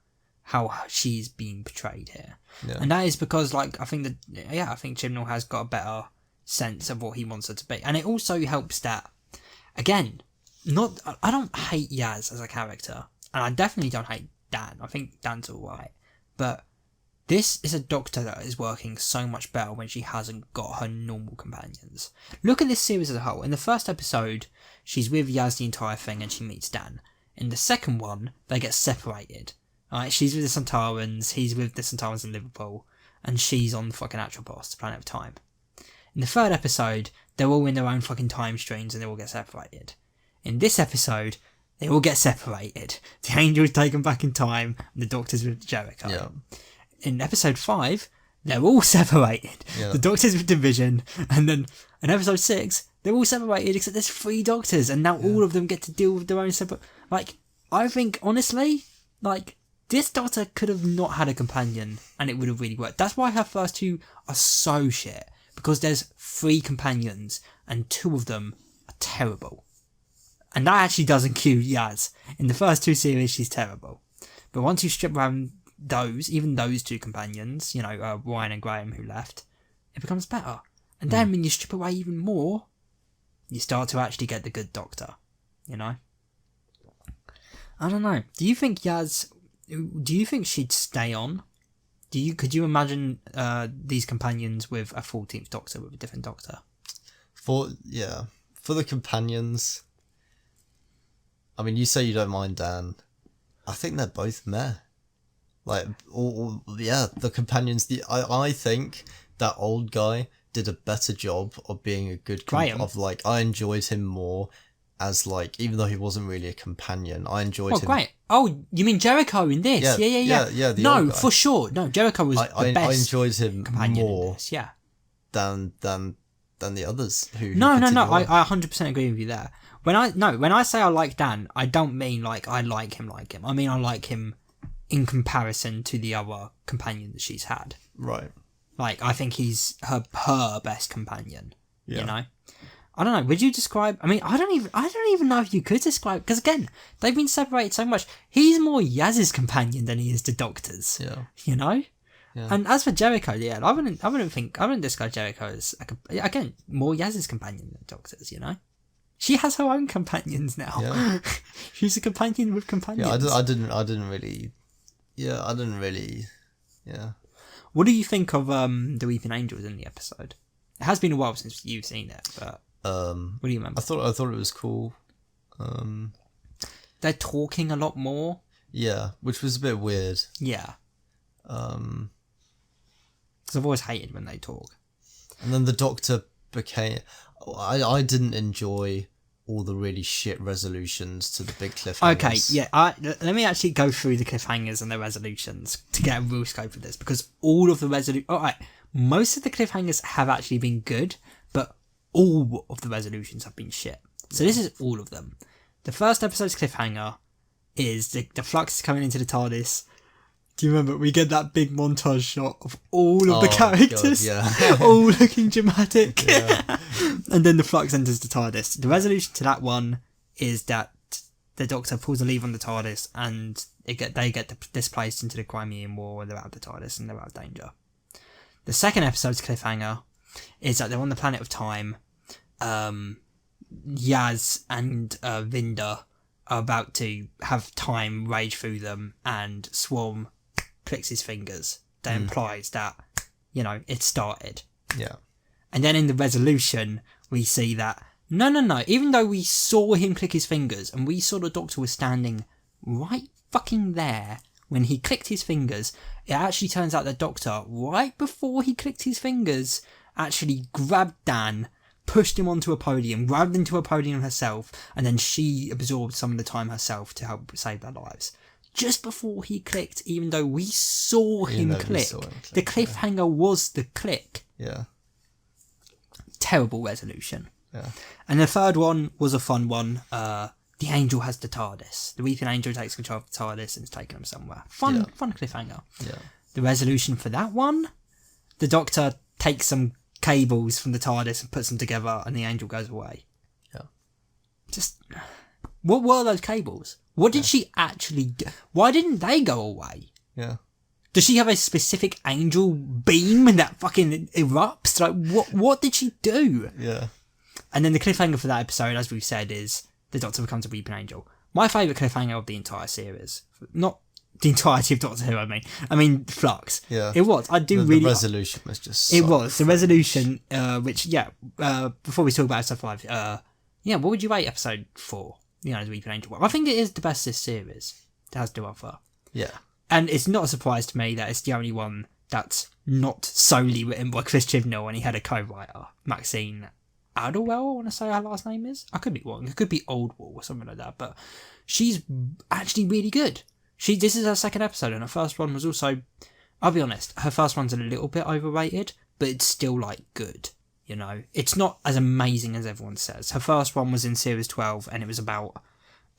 she's being portrayed here, and that is because, like, I think Chibnall has got a better sense of what he wants her to be, and it also helps that, again, I don't hate Yaz as a character, and I definitely don't hate Dan. I think Dan's alright, but this is a Doctor that is working so much better when she hasn't got her normal companions. Look at this series as a whole. In the first episode, she's with Yaz the entire thing and she meets Dan. In the second one, they get separated. Alright, she's with the Santarans, he's with the Santarans in Liverpool, and she's on the fucking Atropos, the planet of time. In the third episode, they're all in their own fucking time streams and they all get separated. In this episode, they all get separated. The Angel's taken back in time, and the Doctor's with Jericho. Yeah. In episode 5, they're all separated. Yeah. The Doctor's with Division, and then in episode 6, they're all separated except there's 3 Doctors, and now all of them get to deal with their own separate... Like, I think, honestly, like, this Doctor could have not had a companion, and it would have really worked. That's why her first 2 are so shit, because there's 3 companions, and 2 of them are terrible. And that actually does include Yaz. In the first 2 series, she's terrible. But once you strip around even those 2 companions, you know, Ryan and Graham who left, it becomes better. And then when you strip away even more, you start to actually get the good Doctor, you know? I don't know. Do you think she'd stay on? Could you imagine these companions with a 14th Doctor, with a different Doctor? For the companions, I mean, you say you don't mind Dan. I think they're both meh. Like, the companions. I think that old guy did a better job of being a good I enjoyed him more as, like, even though he wasn't really a companion, I enjoyed him. Great. Oh, you mean Jericho in this? Yeah. No, for sure. No, Jericho was the best. I enjoyed him more in this, than the others who. No. I 100% agree with you there. When I say I like Dan, I don't mean like I like him. I mean I like him in comparison to the other companion that she's had. Right. Like, I think he's her best companion. Yeah. You know? I don't know. Would you describe... I mean, I don't even know if you could describe... Because, again, they've been separated so much. He's more Yaz's companion than he is the Doctor's. Yeah. You know? Yeah. And as for Jericho, I wouldn't describe Jericho as, again, more Yaz's companion than the Doctor's, you know? She has her own companions now. Yeah. She's a companion with companions. Yeah, I didn't really... Yeah. What do you think of the Weeping Angels in the episode? It has been a while since you've seen it, but what do you remember? I thought it was cool. They're talking a lot more. Yeah, which was a bit weird. Yeah. Because I've always hated when they talk. And then the Doctor became... I didn't enjoy all the really shit resolutions to the big cliffhangers. Okay, yeah. Let me actually go through the cliffhangers and the resolutions to get a real scope of this, because all of the most of the cliffhangers have actually been good, but all of the resolutions have been shit. So this is all of them. The first episode's cliffhanger is the Flux is coming into the TARDIS. Do you remember? We get that big montage shot of all of the characters, God, yeah. all looking dramatic. Yeah. And then the Flux enters the TARDIS. The resolution to that one is that the Doctor pulls a lever on the TARDIS and they get displaced into the Crimean War, and they're out of the TARDIS and they're out of danger. The second episode's cliffhanger is that they're on the planet of time. Yaz and Vinda are about to have time rage through them, and Swarm clicks his fingers. That implies that, you know, it started. Yeah. And then in the resolution, we see that, no, even though we saw him click his fingers, and we saw the Doctor was standing right fucking there when he clicked his fingers, it actually turns out the Doctor, right before he clicked his fingers, actually grabbed Dan, pushed him onto a podium, grabbed into a podium herself, and then she absorbed some of the time herself to help save their lives. Just before he clicked, even though we saw him click. The cliffhanger was the click. Yeah. Terrible resolution. Yeah. And the third one was a fun one. The angel has the TARDIS. The Weeping Angel takes control of the TARDIS and is taking him somewhere. Fun cliffhanger. Yeah. The resolution for that one, the Doctor takes some cables from the TARDIS and puts them together, and the angel goes away. Yeah. Just, what were those cables? What did she actually do? Why didn't they go away? Yeah. Does she have a specific angel beam that fucking erupts? Like, what did she do? Yeah. And then the cliffhanger for that episode, as we've said, is the Doctor becomes a Weeping Angel. My favourite cliffhanger of the entire series. Not the entirety of Doctor Who, I mean Flux. Yeah. It was. The resolution was just It was. The resolution, which, before we talk about episode 5, what would you rate episode 4? The Weeping Angel one. I think it is the best this series. It has to offer. Yeah. And it's not a surprise to me that it's the only one that's not solely written by Chris Chibnall, and he had a co-writer, Maxine Adderwell, I want to say her last name is. I could be wrong. It could be Oldwall or something like that. But she's actually really good. This is her second episode, and her first one was also... I'll be honest, her first one's a little bit overrated, but it's still, good. You know, it's not as amazing as everyone says. Her first one was in series 12, and it was about,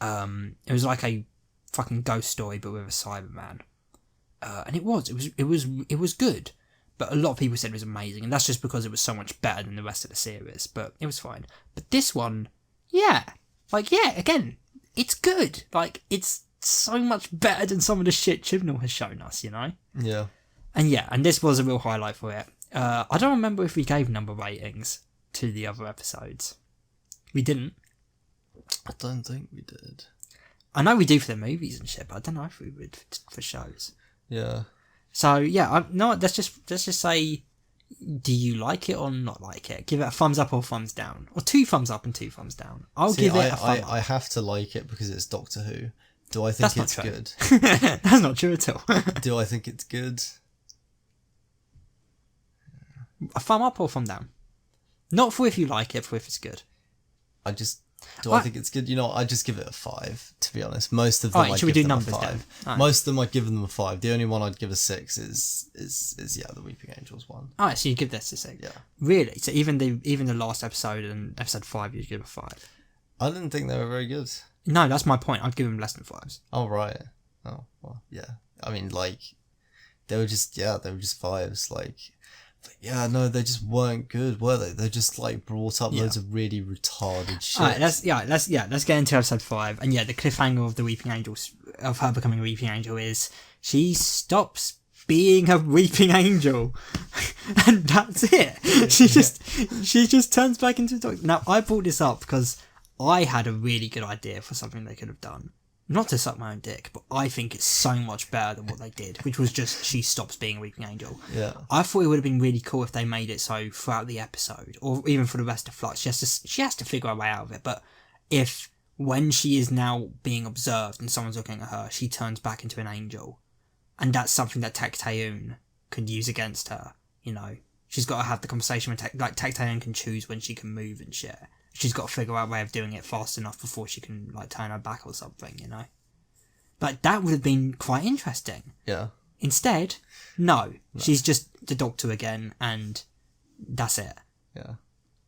it was like a fucking ghost story, but with a Cyberman. And it was good, but a lot of people said it was amazing, and that's just because it was so much better than the rest of the series, but it was fine. But this one, again, it's good. It's so much better than some of the shit Chibnall has shown us, you know? Yeah. And this was a real highlight for it. I don't remember if we gave number ratings to the other episodes. We didn't. I don't think we did. I know we do for the movies and shit, but I don't know if we would for shows. Yeah. So let's just say, do you like it or not like it? Give it a thumbs up or thumbs down, or 2 thumbs up and 2 thumbs down. I'll give it a thumb up. I have to like it because it's Doctor Who. Do I think it's good? That's not true at all. Do I think it's good? A thumb up or thumb down? Not for if you like it, for if it's good. I think it's good? You know, I just give it a 5, to be honest. Most of them I give them a 5. Right. Most of them I'd give them a 5. The only one I'd give a 6 is the Weeping Angels one. Alright, so you give this a 6? Yeah. Really? So even the last episode and episode 5 you'd give a 5? I didn't think they were very good. No, that's my point. I'd give them less than 5s. Oh, right. Oh, well, yeah. I mean, they were just 5s, but they just weren't good, were they? They just brought up loads of really retarded shit. Alright, let's get into episode 5. And the cliffhanger of the Weeping Angels, of her becoming a Weeping Angel, is she stops being a Weeping Angel, and that's it. She just turns back into a Doctor. Now, I brought this up because I had a really good idea for something they could have done. Not to suck my own dick, but I think it's so much better than what they did, which was just she stops being a Weeping Angel. Yeah. I thought it would have been really cool if they made it so throughout the episode, or even for the rest of Flux, she has to figure her way out of it, but if when she is now being observed and someone's looking at her, she turns back into an angel, and that's something that Tecteun could use against her, you know. She's got to have the conversation with Tecteun can choose when she can move and shit. She's got to figure out a way of doing it fast enough before she can turn her back or something, you know? That would have been quite interesting. Yeah. Instead, no. She's just the Doctor again, and that's it. Yeah.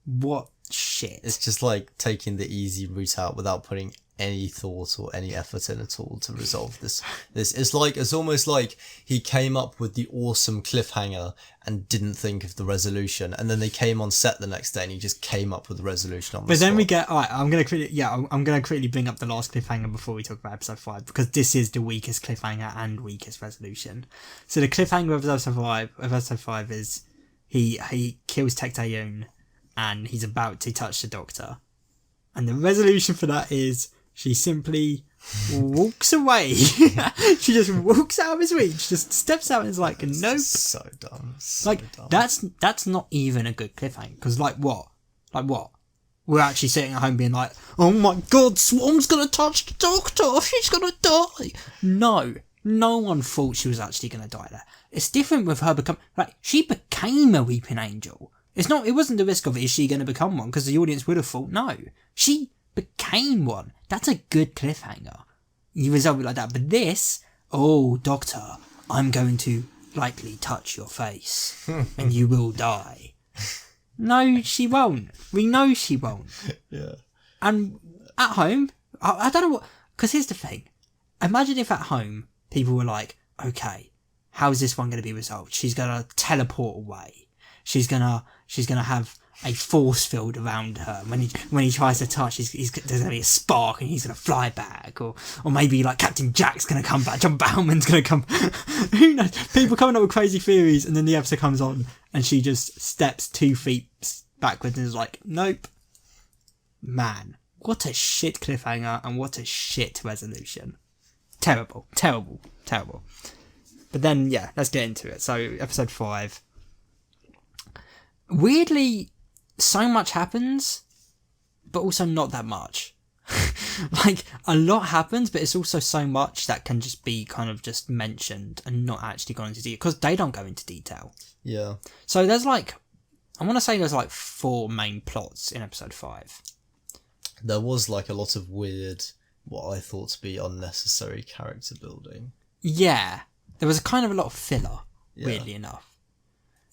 What shit. It's just taking the easy route out without putting any thought or any effort in at all to resolve this. It's almost like he came up with the awesome cliffhanger and didn't think of the resolution, and then they came on set the next day and he just came up with the resolution on the spot. Then we get I'm gonna quickly bring up the last cliffhanger before we talk about episode 5, because this is the weakest cliffhanger and weakest resolution. So the cliffhanger of episode 5 is he kills Tecteun and he's about to touch the Doctor, and the resolution for that is She simply walks away. She just walks out of his reach, just steps out and is like, nope. So dumb. Dumb. That's not even a good cliffhanger. Because what? We're actually sitting at home being like, oh my god, Swarm's gonna touch the Doctor, she's gonna die. No one thought she was actually gonna die there. It's different with her she became a weeping angel. It wasn't the risk of, is she gonna become one? Because the audience would have thought, no. She became one. That's a good cliffhanger. You resolve it like that. But this, oh, Doctor, I'm going to lightly touch your face and you will die. No, she won't. We know she won't. Yeah. And at home, I don't know what... Because here's the thing. Imagine if at home people were like, okay, how's this one going to be resolved? She's going to teleport away. She's gonna have a force field around her. When he tries to touch, there's gonna be a spark and he's gonna fly back, or maybe like Captain Jack's gonna come back, John Bowman's gonna come. Who knows? People coming up with crazy theories, and then the episode comes on and she just steps 2 feet backwards and is like, nope. Man, what a shit cliffhanger and what a shit resolution. Terrible. But then yeah, let's get into it. So episode 5. Weirdly, so much happens, but also not that much. Like, a lot happens, but it's also so much that can just be kind of just mentioned and not actually gone into detail, because they don't go into detail. Yeah. So there's I want to say there's 4 main plots in episode 5. There was a lot of weird, what I thought to be unnecessary character building. Yeah. There was kind of a lot of filler, weirdly enough.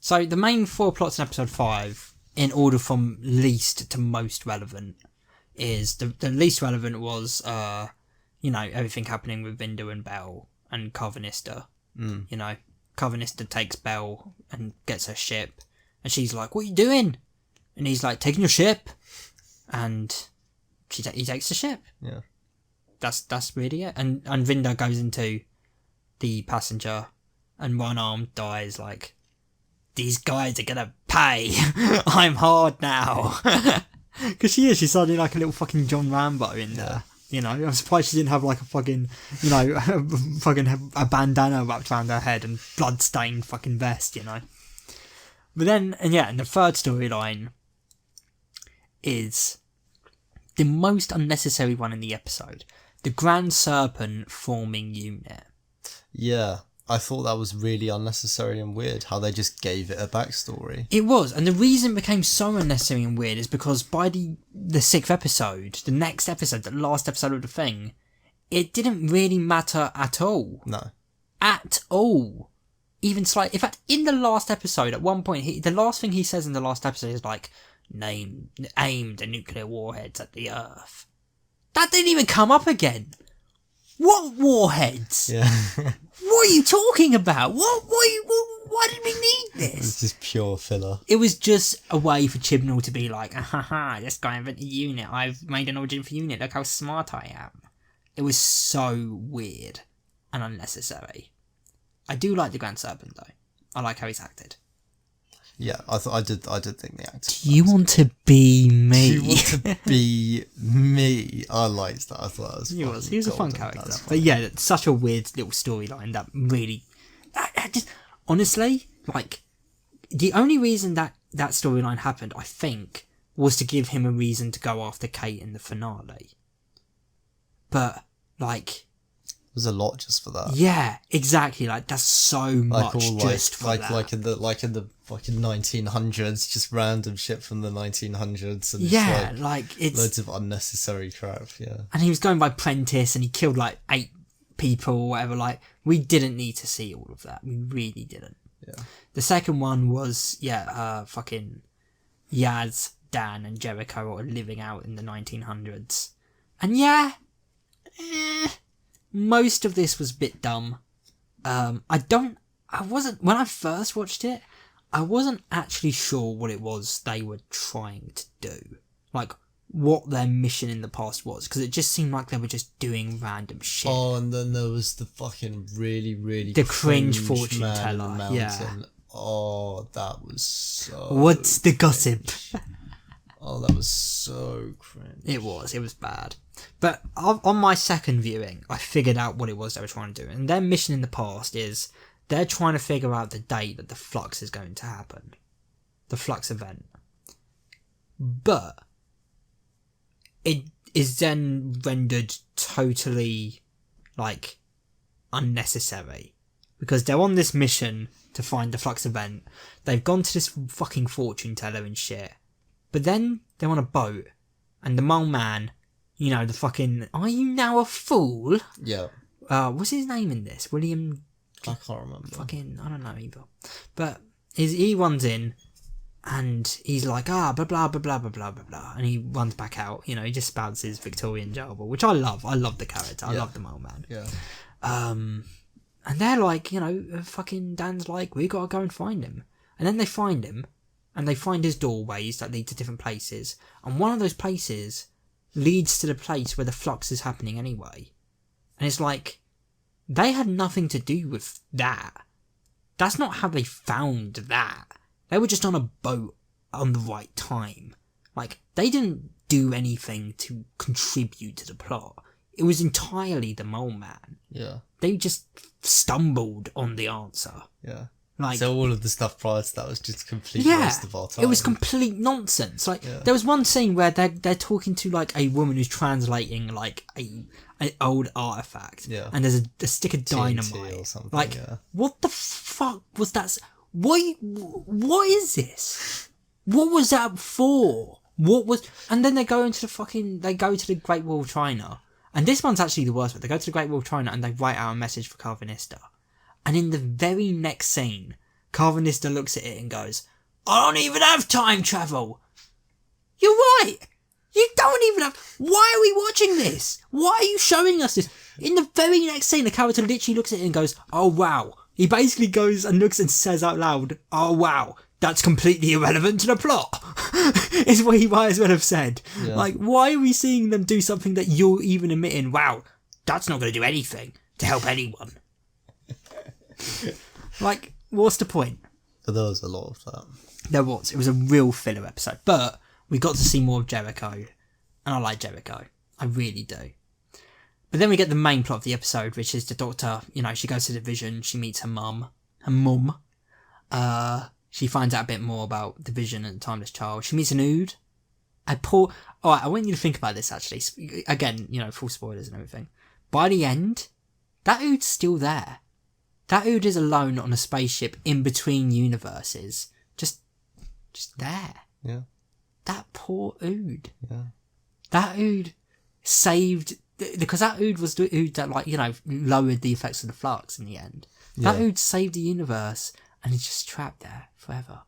So the main 4 plots in episode 5, in order from least to most relevant, is the least relevant was, everything happening with Vinda and Belle and Carvanista. Carvanista takes Belle and gets her ship, and she's like, what are you doing? And he's like, taking your ship. And he takes the ship. Yeah. That's really it. And Vinda goes into the passenger, and one arm dies these guys are gonna pay. I'm hard now. Because she's suddenly like a little fucking John Rambo in there. I'm surprised she didn't have a fucking, a bandana wrapped around her head and blood-stained fucking vest, But then, and the third storyline is the most unnecessary one in the episode. The Grand Serpent forming unit. Yeah. I thought that was really unnecessary and weird, how they just gave it a backstory. It was, and the reason it became so unnecessary and weird is because by the 6th episode, the next episode, the last episode of the thing, it didn't really matter at all. No. At all. Even slightly. In fact, in the last episode, at one point, the last thing he says in the last episode is aim the nuclear warheads at the Earth. That didn't even come up again. What warheads? Yeah. What are you talking about? Why did we need this? It's just pure filler. It was just a way for Chibnall to be like, this guy invented a unit. I've made an origin for unit. Look how smart I am. It was so weird and unnecessary. I do like the Grand Serpent though. I like how he's acted. Yeah, I did think the acting. Do you want to be me? Do you want to be me? I liked that. I thought that was he was a fun character. But yeah, it's such a weird little storyline that really... I just, honestly, the only reason that storyline happened, I think, was to give him a reason to go after Kate in the finale. But, there's a lot just for that. Yeah, exactly. That's so much just for that. Like in the fucking 1900s, just random shit from the 1900s. And it's loads of unnecessary crap. Yeah. And he was going by Prentice, and he killed 8 people or whatever. We didn't need to see all of that. We really didn't. Yeah. The second one was fucking Yaz, Dan, and Jericho are living out in the 1900s, and most of this was a bit dumb. When I first watched it, I wasn't actually sure what it was they were trying to do. What their mission in the past was. Because it just seemed like they were just doing random shit. Oh, and then there was the fucking really, really the cringe fortune teller. Yeah. Oh, that was so... What's the gossip? Oh, that was so cringe. It was bad. But on my second viewing, I figured out what it was they were trying to do. And their mission in the past is they're trying to figure out the date that the Flux is going to happen. The Flux event. But it is then rendered totally, like, unnecessary. Because they're on this mission to find the Flux event. They've gone to this fucking fortune teller and shit. But then they're on a boat. And the mole man, you know, the fucking, are you now a fool? Yeah. What's his name in this? William... I can't remember. Fucking, I don't know either. But he runs in and he's like, blah, blah, blah, blah, blah, blah, blah, blah. And he runs back out. You know, he just spouts his Victorian jarble, which I love. I love the character. I love the mole man. Yeah. And they're like, you know, fucking Dan's like, we gotta go and find him. And then they find him and they find his doorways that lead to different places. And one of those places leads to the place where the Flux is happening anyway. And it's like, they had nothing to do with that. That's not how they found that. They were just on a boat on the right time. Like, they didn't do anything to contribute to the plot. It was entirely the mole man. Yeah. They just stumbled on the answer. Yeah. Like, so all of the stuff prior to that was just complete waste of our time. It was complete nonsense. Like, there was one scene where they're talking to, like, a woman who's translating, like, an old artifact. Yeah. And there's a stick of dynamite. Or something, like, what the fuck was that? What is this? What was that for? And then they go to the Great Wall of China. And this one's actually the worst one. They go to the Great Wall of China and they write out a message for Carvanista. And in the very next scene, Carvanista looks at it and goes, I don't even have time travel. You're right. You don't even have... Why are we watching this? Why are you showing us this? In the very next scene, the character literally looks at it and goes, oh, wow. He basically goes and looks and says out loud, oh, wow. That's completely irrelevant to the plot. Is what he might as well have said. Yeah. Like, why are we seeing them do something that you're even admitting, wow, that's not going to do anything to help anyone? Like, what's the point? But there was a lot of that. There was. It was a real filler episode. But we got to see more of Jericho. And I like Jericho. I really do. But then we get the main plot of the episode, which is the doctor, you know, she goes to the Vision, she meets her mum. She finds out a bit more about the Vision and the Timeless Child. She meets an Ood. Alright, I want you to think about this, actually. Again, you know, full spoilers and everything. By the end, that Ood's still there. That Ood is alone on a spaceship in between universes. Just there. Yeah. That poor Ood. Yeah. That Ood saved... Because that Ood was the Ood that, like, you know, lowered the effects of the Flux in the end. That Ood saved the universe, and he's just trapped there forever.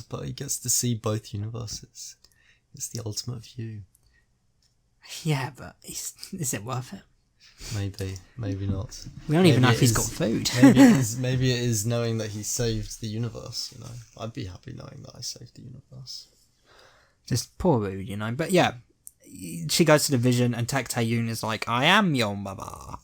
But he gets to see both universes. It's the ultimate view. Yeah, but is it worth it? Maybe not. We don't even know if he's got food. Maybe it is knowing that he saved the universe, you know. I'd be happy knowing that I saved the universe. Just poor Ood, you know. But yeah, she goes to the Vision and Tak Tae-yoon is like, I am your mother.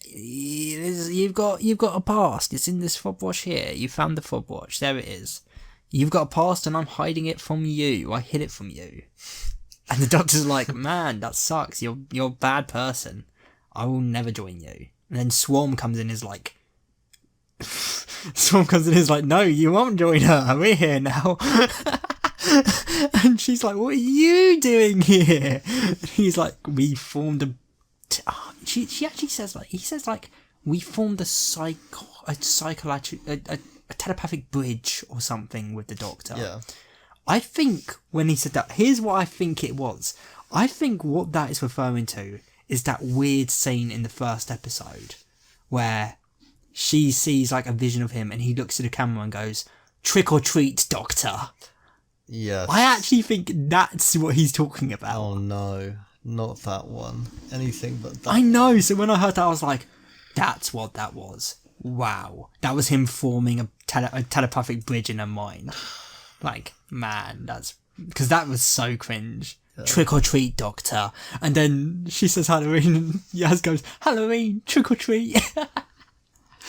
You've got a past. It's in this fob watch here. You found the fob watch. There it is. You've got a past and I'm hiding it from you. I hid it from you. And the doctor's like, man, that sucks. You're a bad person. I will never join you. And then Swarm comes in and is like, no, you won't join her. We're here now. And she's like, what are you doing here? And he's like, we formed a... She actually says, like, he says, like, we formed a telepathic bridge or something with the Doctor. Yeah. I think when he said that, here's what I think it was. I think what that is referring to is that weird scene in the first episode where she sees, like, a vision of him and he looks at the camera and goes, trick or treat, Doctor. Yes. I actually think that's what he's talking about. Oh no, not that one. Anything but that. I know, so when I heard that I was like, that's what that was. Wow. That was him forming a telepathic bridge in her mind. Like, man, that's... Because that was so cringe. Yeah. Trick or treat, Doctor. And then she says Halloween and Yaz goes, Halloween, trick or treat.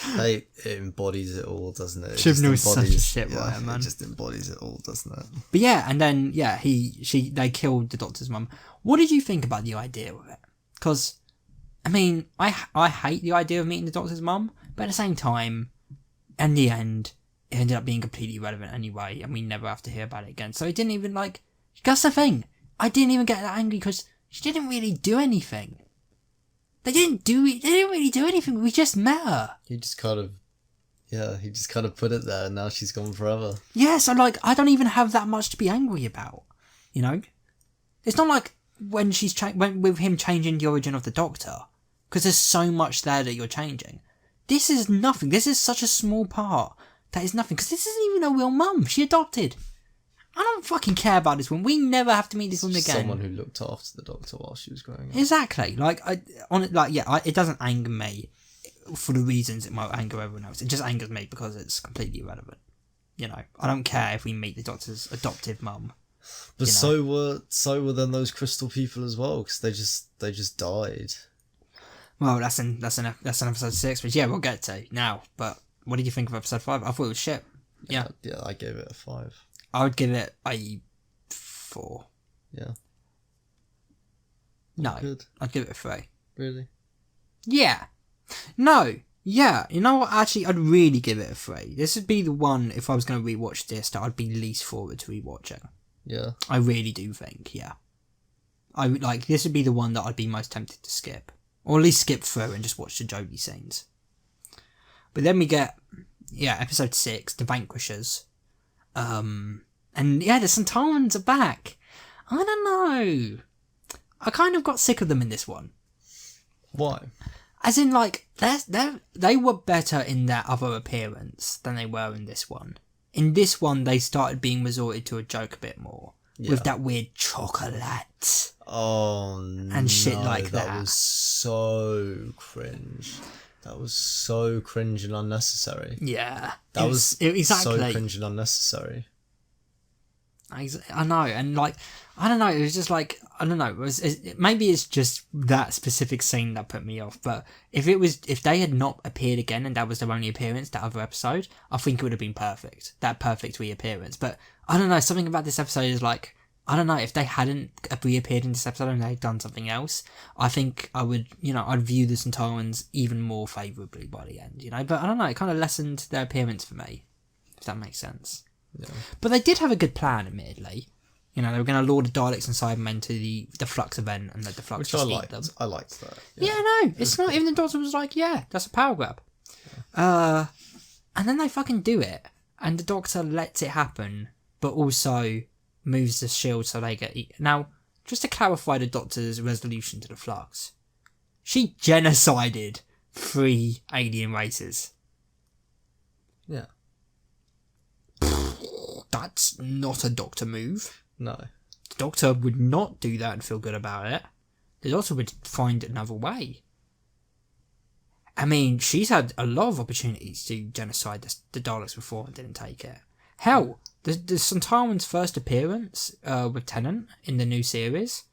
It embodies it all, doesn't it? Chibnall is such a shit writer, man. It just embodies it all, doesn't it? But yeah, and then they killed the Doctor's mum. What did you think about the idea of it? Because, I mean, I hate the idea of meeting the Doctor's mum, but at the same time, in the end, it ended up being completely irrelevant anyway, and we never have to hear about it again. So it didn't even, like... That's the thing. I didn't even get that angry because she didn't really do anything. They didn't really do anything. We just met her. He just kind of put it there, and now she's gone forever. Yeah, so, like, I don't even have that much to be angry about, you know? It's not like when with him changing the origin of the Doctor, because there's so much there that you're changing. This is nothing. This is such a small part that is nothing, because this isn't even a real mum. She adopted. I don't fucking care about this one. We never have to meet this woman again. Someone who looked after the Doctor while she was growing up. Exactly. It doesn't anger me for the reasons it might anger everyone else. It just angers me because it's completely irrelevant. You know, I don't care if we meet the Doctor's adoptive mum. But so were then those crystal people as well, because they just died. Well, that's in episode 6, which we'll get to now. But what did you think of episode 5? I thought it was shit. Yeah, I gave it a 5. I would give it a 4. Yeah. No, good. I'd give it a 3. Really? Yeah. No. Yeah. You know what? Actually, I'd really give it a 3. This would be the one, if I was going to rewatch this, that I'd be least forward to rewatching. Yeah. I really do think, yeah. This would be the one that I'd be most tempted to skip. Or at least skip through and just watch the Jodie scenes. But then we get, episode 6, The Vanquishers. And the Santarans are back. I don't know. I kind of got sick of them in this one. Why? As in, like, they were better in their other appearance than they were in this one. In this one, they started being resorted to a joke a bit more. Yeah. With that weird chocolate. Oh, no. And shit like that. That was so cringe. That was so cringe and unnecessary. Yeah. That was exactly. So cringe and unnecessary. I know, and like, I don't know, it was just like, I don't know, maybe it's just that specific scene that put me off, but if they had not appeared again and that was their only appearance, that other episode, I think it would have been perfect. That perfect reappearance. But I don't know, something about this episode is like, I don't know, if they hadn't reappeared in this episode and they'd done something else, I think I would, I'd view the Santarans even more favourably by the end, But I don't know, it kind of lessened their appearance for me, if that makes sense. Yeah. But they did have a good plan, admittedly. They were going to lure the Daleks and Cybermen to the Flux event and let the Flux just eat them. I liked that. Yeah, no, it's not. Even the Doctor was like, yeah, that's a power grab. Yeah. And then they fucking do it. And the Doctor lets it happen, but also moves the shield so they get eaten. Now, just to clarify the Doctor's resolution to the Flux, she genocided 3 alien races. Yeah. That's not a Doctor move. No. The Doctor would not do that and feel good about it. The Doctor would find another way. I mean, she's had a lot of opportunities to genocide the Daleks before and didn't take it. Hell, the Santarans' first appearance with Tennant in the new series,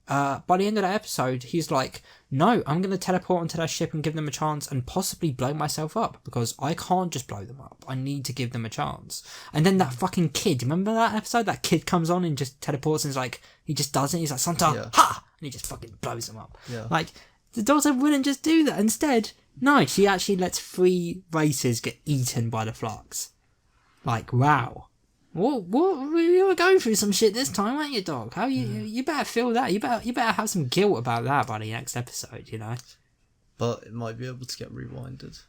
by the end of that episode, he's like, no, I'm going to teleport onto their ship and give them a chance and possibly blow myself up because I can't just blow them up. I need to give them a chance. And then that fucking kid, remember that episode? That kid comes on and just teleports and is like, he just does it. He's like, Santar, ha! And he just fucking blows them up. Yeah. Like, the Doctor wouldn't just do that. Instead, no, she actually lets 3 races get eaten by the Flux. Like, wow. What you were going through some shit this time, weren't you, dog? How you better feel that. You better have some guilt about that by the next episode, But it might be able to get rewinded.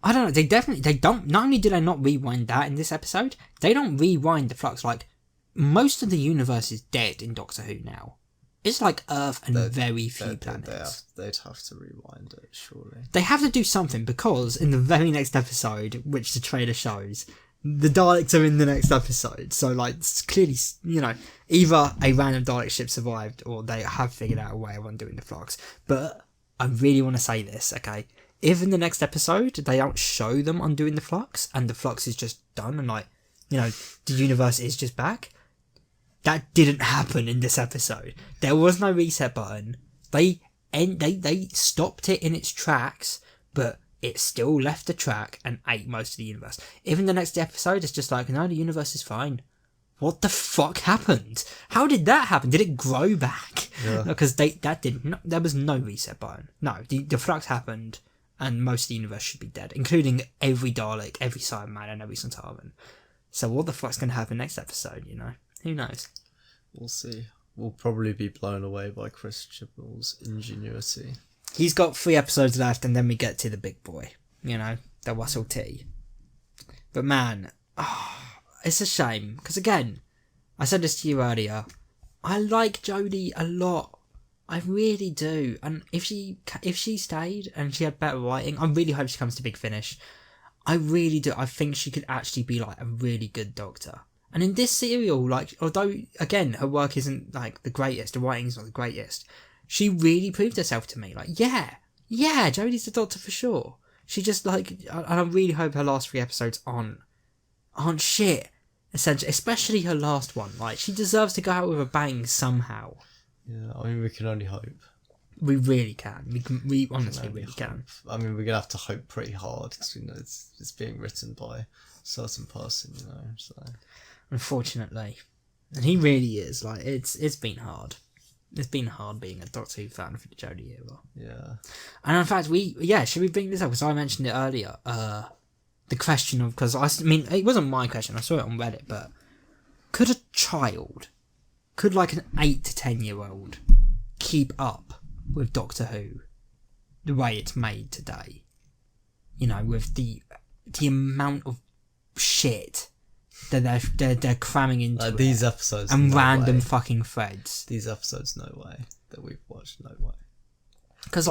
I don't know. They don't. Not only do they not rewind that in this episode, they don't rewind the Flux. Like, most of the universe is dead in Doctor Who now. It's like Earth and very few planets. They'd have to rewind it, surely. They have to do something because in the very next episode, which the trailer shows, the Daleks are in the next episode. So, like, it's clearly, either a random Dalek ship survived or they have figured out a way of undoing the Flux. But I really want to say this, okay? If in the next episode they don't show them undoing the Flux and the Flux is just done and, like, the universe is just back, that didn't happen in this episode. There was no reset button. They stopped it in its tracks, but it still left the track and ate most of the universe. Even the next episode, it's just like, no, the universe is fine. What the fuck happened? How did that happen? Did it grow back? Yeah. Because there was no reset button. No, the flux happened, and most of the universe should be dead, including every Dalek, every Cyberman, and every Centauran. So what the fuck's going to happen next episode, you know? Who knows? We'll see. We'll probably be blown away by Chris Chibnall's ingenuity. He's got 3 episodes left, and then we get to the big boy, you know, the Russell T. But man, it's a shame, because again, I said this to you earlier, I like Jodie a lot. I really do. And if she stayed and she had better writing, I really hope she comes to Big Finish. I really do. I think she could actually be like a really good Doctor. And in this serial, like, although again her work isn't like the greatest, the writing's not the greatest, she really proved herself to me. Like, yeah, Jodie's the Doctor for sure. She just like, and I really hope her last 3 episodes aren't shit. Essentially, especially her last one. Like, she deserves to go out with a bang somehow. Yeah, I mean, we can only hope. We really can. We honestly really can. I mean, we're gonna have to hope pretty hard because we know it's being written by a certain person, you know. So unfortunately, and he really is. Like, it's been hard. It's been hard being a Doctor Who fan for the Jodie era. Yeah. And in fact, should we bring this up? Because I mentioned it earlier. The question of, because I mean, it wasn't my question. I saw it on Reddit, but could a child, could like an 8 to 10-year-old, keep up with Doctor Who the way it's made today? You know, with the amount of shit that they're cramming into these episodes and no random way. fucking threads. These episodes, no way that we've watched, no way. Because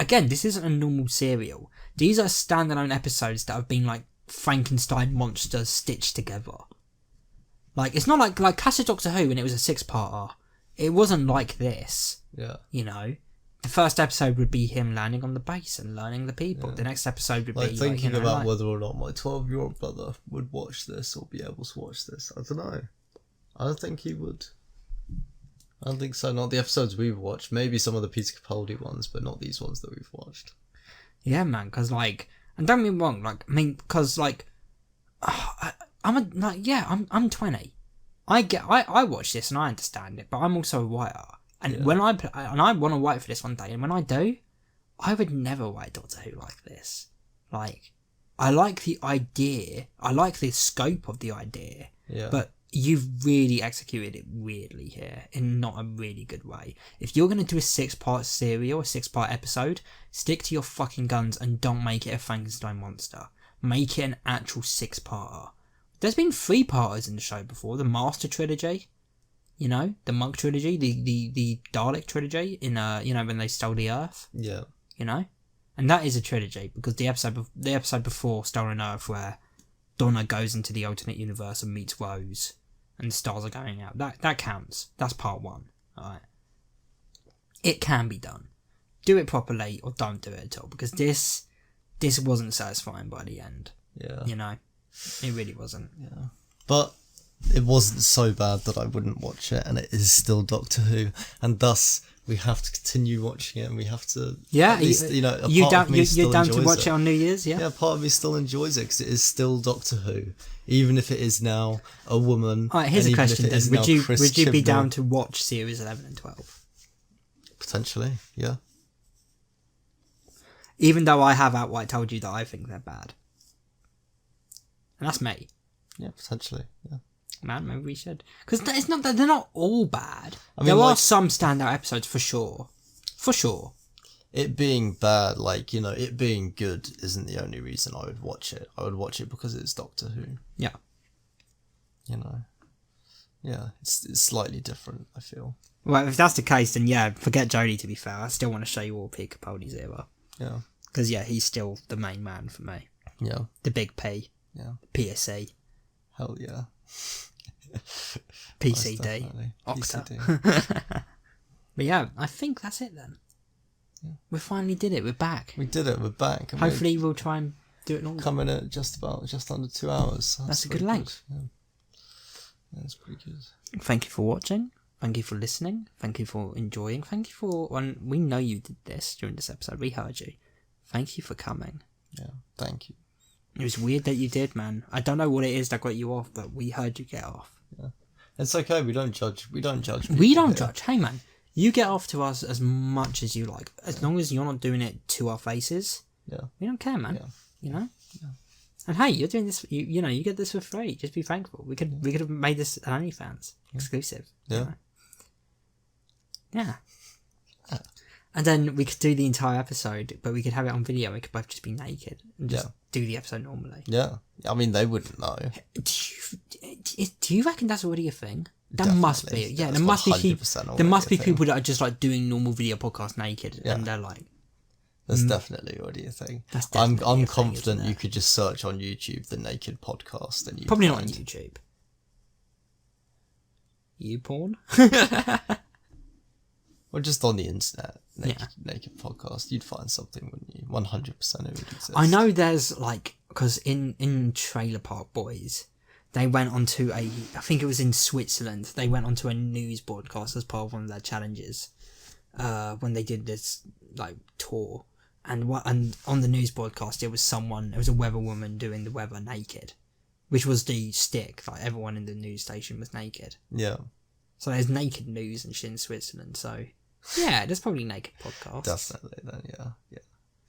again, this isn't a normal serial. These are standalone episodes that have been like Frankenstein monsters stitched together. Like, it's not like Classic Doctor Who when it was a 6-parter. It wasn't like this. Yeah. You know, the first episode would be him landing on the base and learning the people. Yeah. The next episode would like be thinking like, about whether or not my 12-year-old brother would watch this or be able to watch this. I don't know. I don't think he would. I don't think so. Not the episodes we've watched. Maybe some of the Peter Capaldi ones, but not these ones that we've watched. Yeah, man. Because like, and don't get me wrong. Like, I mean, because like, I'm 20. I watch this and I understand it, but I'm also a writer. And when I want to write for this one day, and when I do, I would never write Doctor Who like this. Like, I like the idea, I like the scope of the idea, but you've really executed it weirdly here in not a really good way. If you're going to do a 6-part serial, a 6-part episode, stick to your fucking guns and don't make it a Frankenstein monster. Make it an actual 6-parter. There's been 3-parters in the show before. The Master Trilogy, you know, the Monk Trilogy, the Dalek Trilogy in when they stole the Earth. Yeah. You know? And that is a trilogy because the episode before Stolen Earth where Donna goes into the alternate universe and meets Rose and the stars are going out. That counts. That's part 1. Alright. It can be done. Do it properly or don't do it at all because this wasn't satisfying by the end. Yeah. You know? It really wasn't. Yeah. But it wasn't so bad that I wouldn't watch it, and it is still Doctor Who, and thus we have to continue watching it, and we have to. Yeah, at least, you know, you're down to watch it on New Year's, yeah. Yeah, part of me still enjoys it because it is still Doctor Who, even if it is now a woman. All right, here's a question then: Would you be down to watch series 11 and 12? Potentially, yeah. Even though I have outright told you that I think they're bad. And that's me. Yeah, potentially. Yeah. Man, maybe we should. Because it's not that they're not all bad. I mean, there are some standout episodes for sure. For sure. It being bad, like, you know, it being good isn't the only reason I would watch it. I would watch it because it's Doctor Who. Yeah. You know. Yeah, it's slightly different, I feel. Well, if that's the case, then yeah, forget Jodie, to be fair. I still want to show you all Peter Capaldi's era. Yeah. Because, yeah, he's still the main man for me. Yeah. The big P. Yeah. PSC. Hell yeah. PCD. Octa. But yeah, I think that's it then. Yeah. We finally did it. We're back. We did it. We're back. Hopefully we'll try and do it longer. Coming at just under 2 hours. That's a good length. Yeah. That's pretty good. Thank you for watching. Thank you for listening. Thank you for enjoying. Thank you for... we know you did this during this episode. We heard you. thank you for coming. Yeah, thank you. It was weird that you did, man. I don't know what it is that got you off, but we heard you get off. Yeah. It's okay, we don't judge. We don't judge. We don't judge. Hey, man, you get off to us as much as you like. As long as you're not doing it to our faces. Yeah. We don't care, man. Yeah. You know? Yeah. And hey, you're doing this, you know, you get this for free. Just be thankful. We could have made this an OnlyFans exclusive. Yeah. You know? Yeah. And then we could do the entire episode, but we could have it on video. We could both just be naked and just do the episode normally. Yeah. I mean, they wouldn't know. Do you reckon that's already a thing? That Definitely. Must be. Yeah, there must be people. There must be people that are just like doing normal video podcasts naked, and they're like. That's definitely already a thing. I'm confident you could just search on YouTube the Naked Podcast, and you probably not on YouTube. You porn? Or just on the internet, naked podcast. You'd find something, wouldn't you? 100% it would exist. I know there's like, because in Trailer Park Boys, they went onto I think it was in Switzerland, they went onto a news broadcast as part of one of their challenges when they did this like tour. And on the news broadcast, it was a weather woman doing the weather naked, which was the stick. Like everyone in the news station was naked. Yeah. So there's naked news and shit in Switzerland. So yeah, there's probably naked podcasts. Definitely, then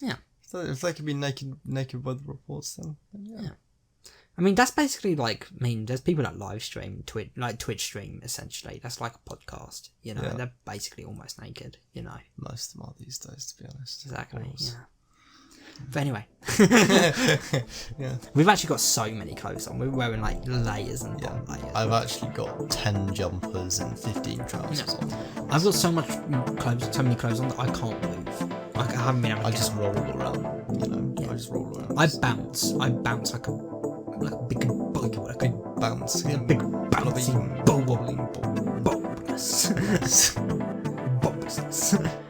yeah. So if they could be naked weather reports, then yeah. I mean, that's basically like, there's people that live stream, Twitch stream, essentially. That's like a podcast, you know, and they're basically almost naked, you know. Most of them are these days, to be honest. Exactly, yeah. But anyway. Yeah. We've actually got so many clothes on. We're wearing like layers and layers. I've actually got 10 jumpers and 15 trousers on. I've got so many clothes on that I can't move. Like, I haven't been able to just roll around, you know. Yeah. I just roll around. I bounce like a big ball, like a bouncing, big bouncing ball. Wobbling ball. Bulbous. Bulbousness.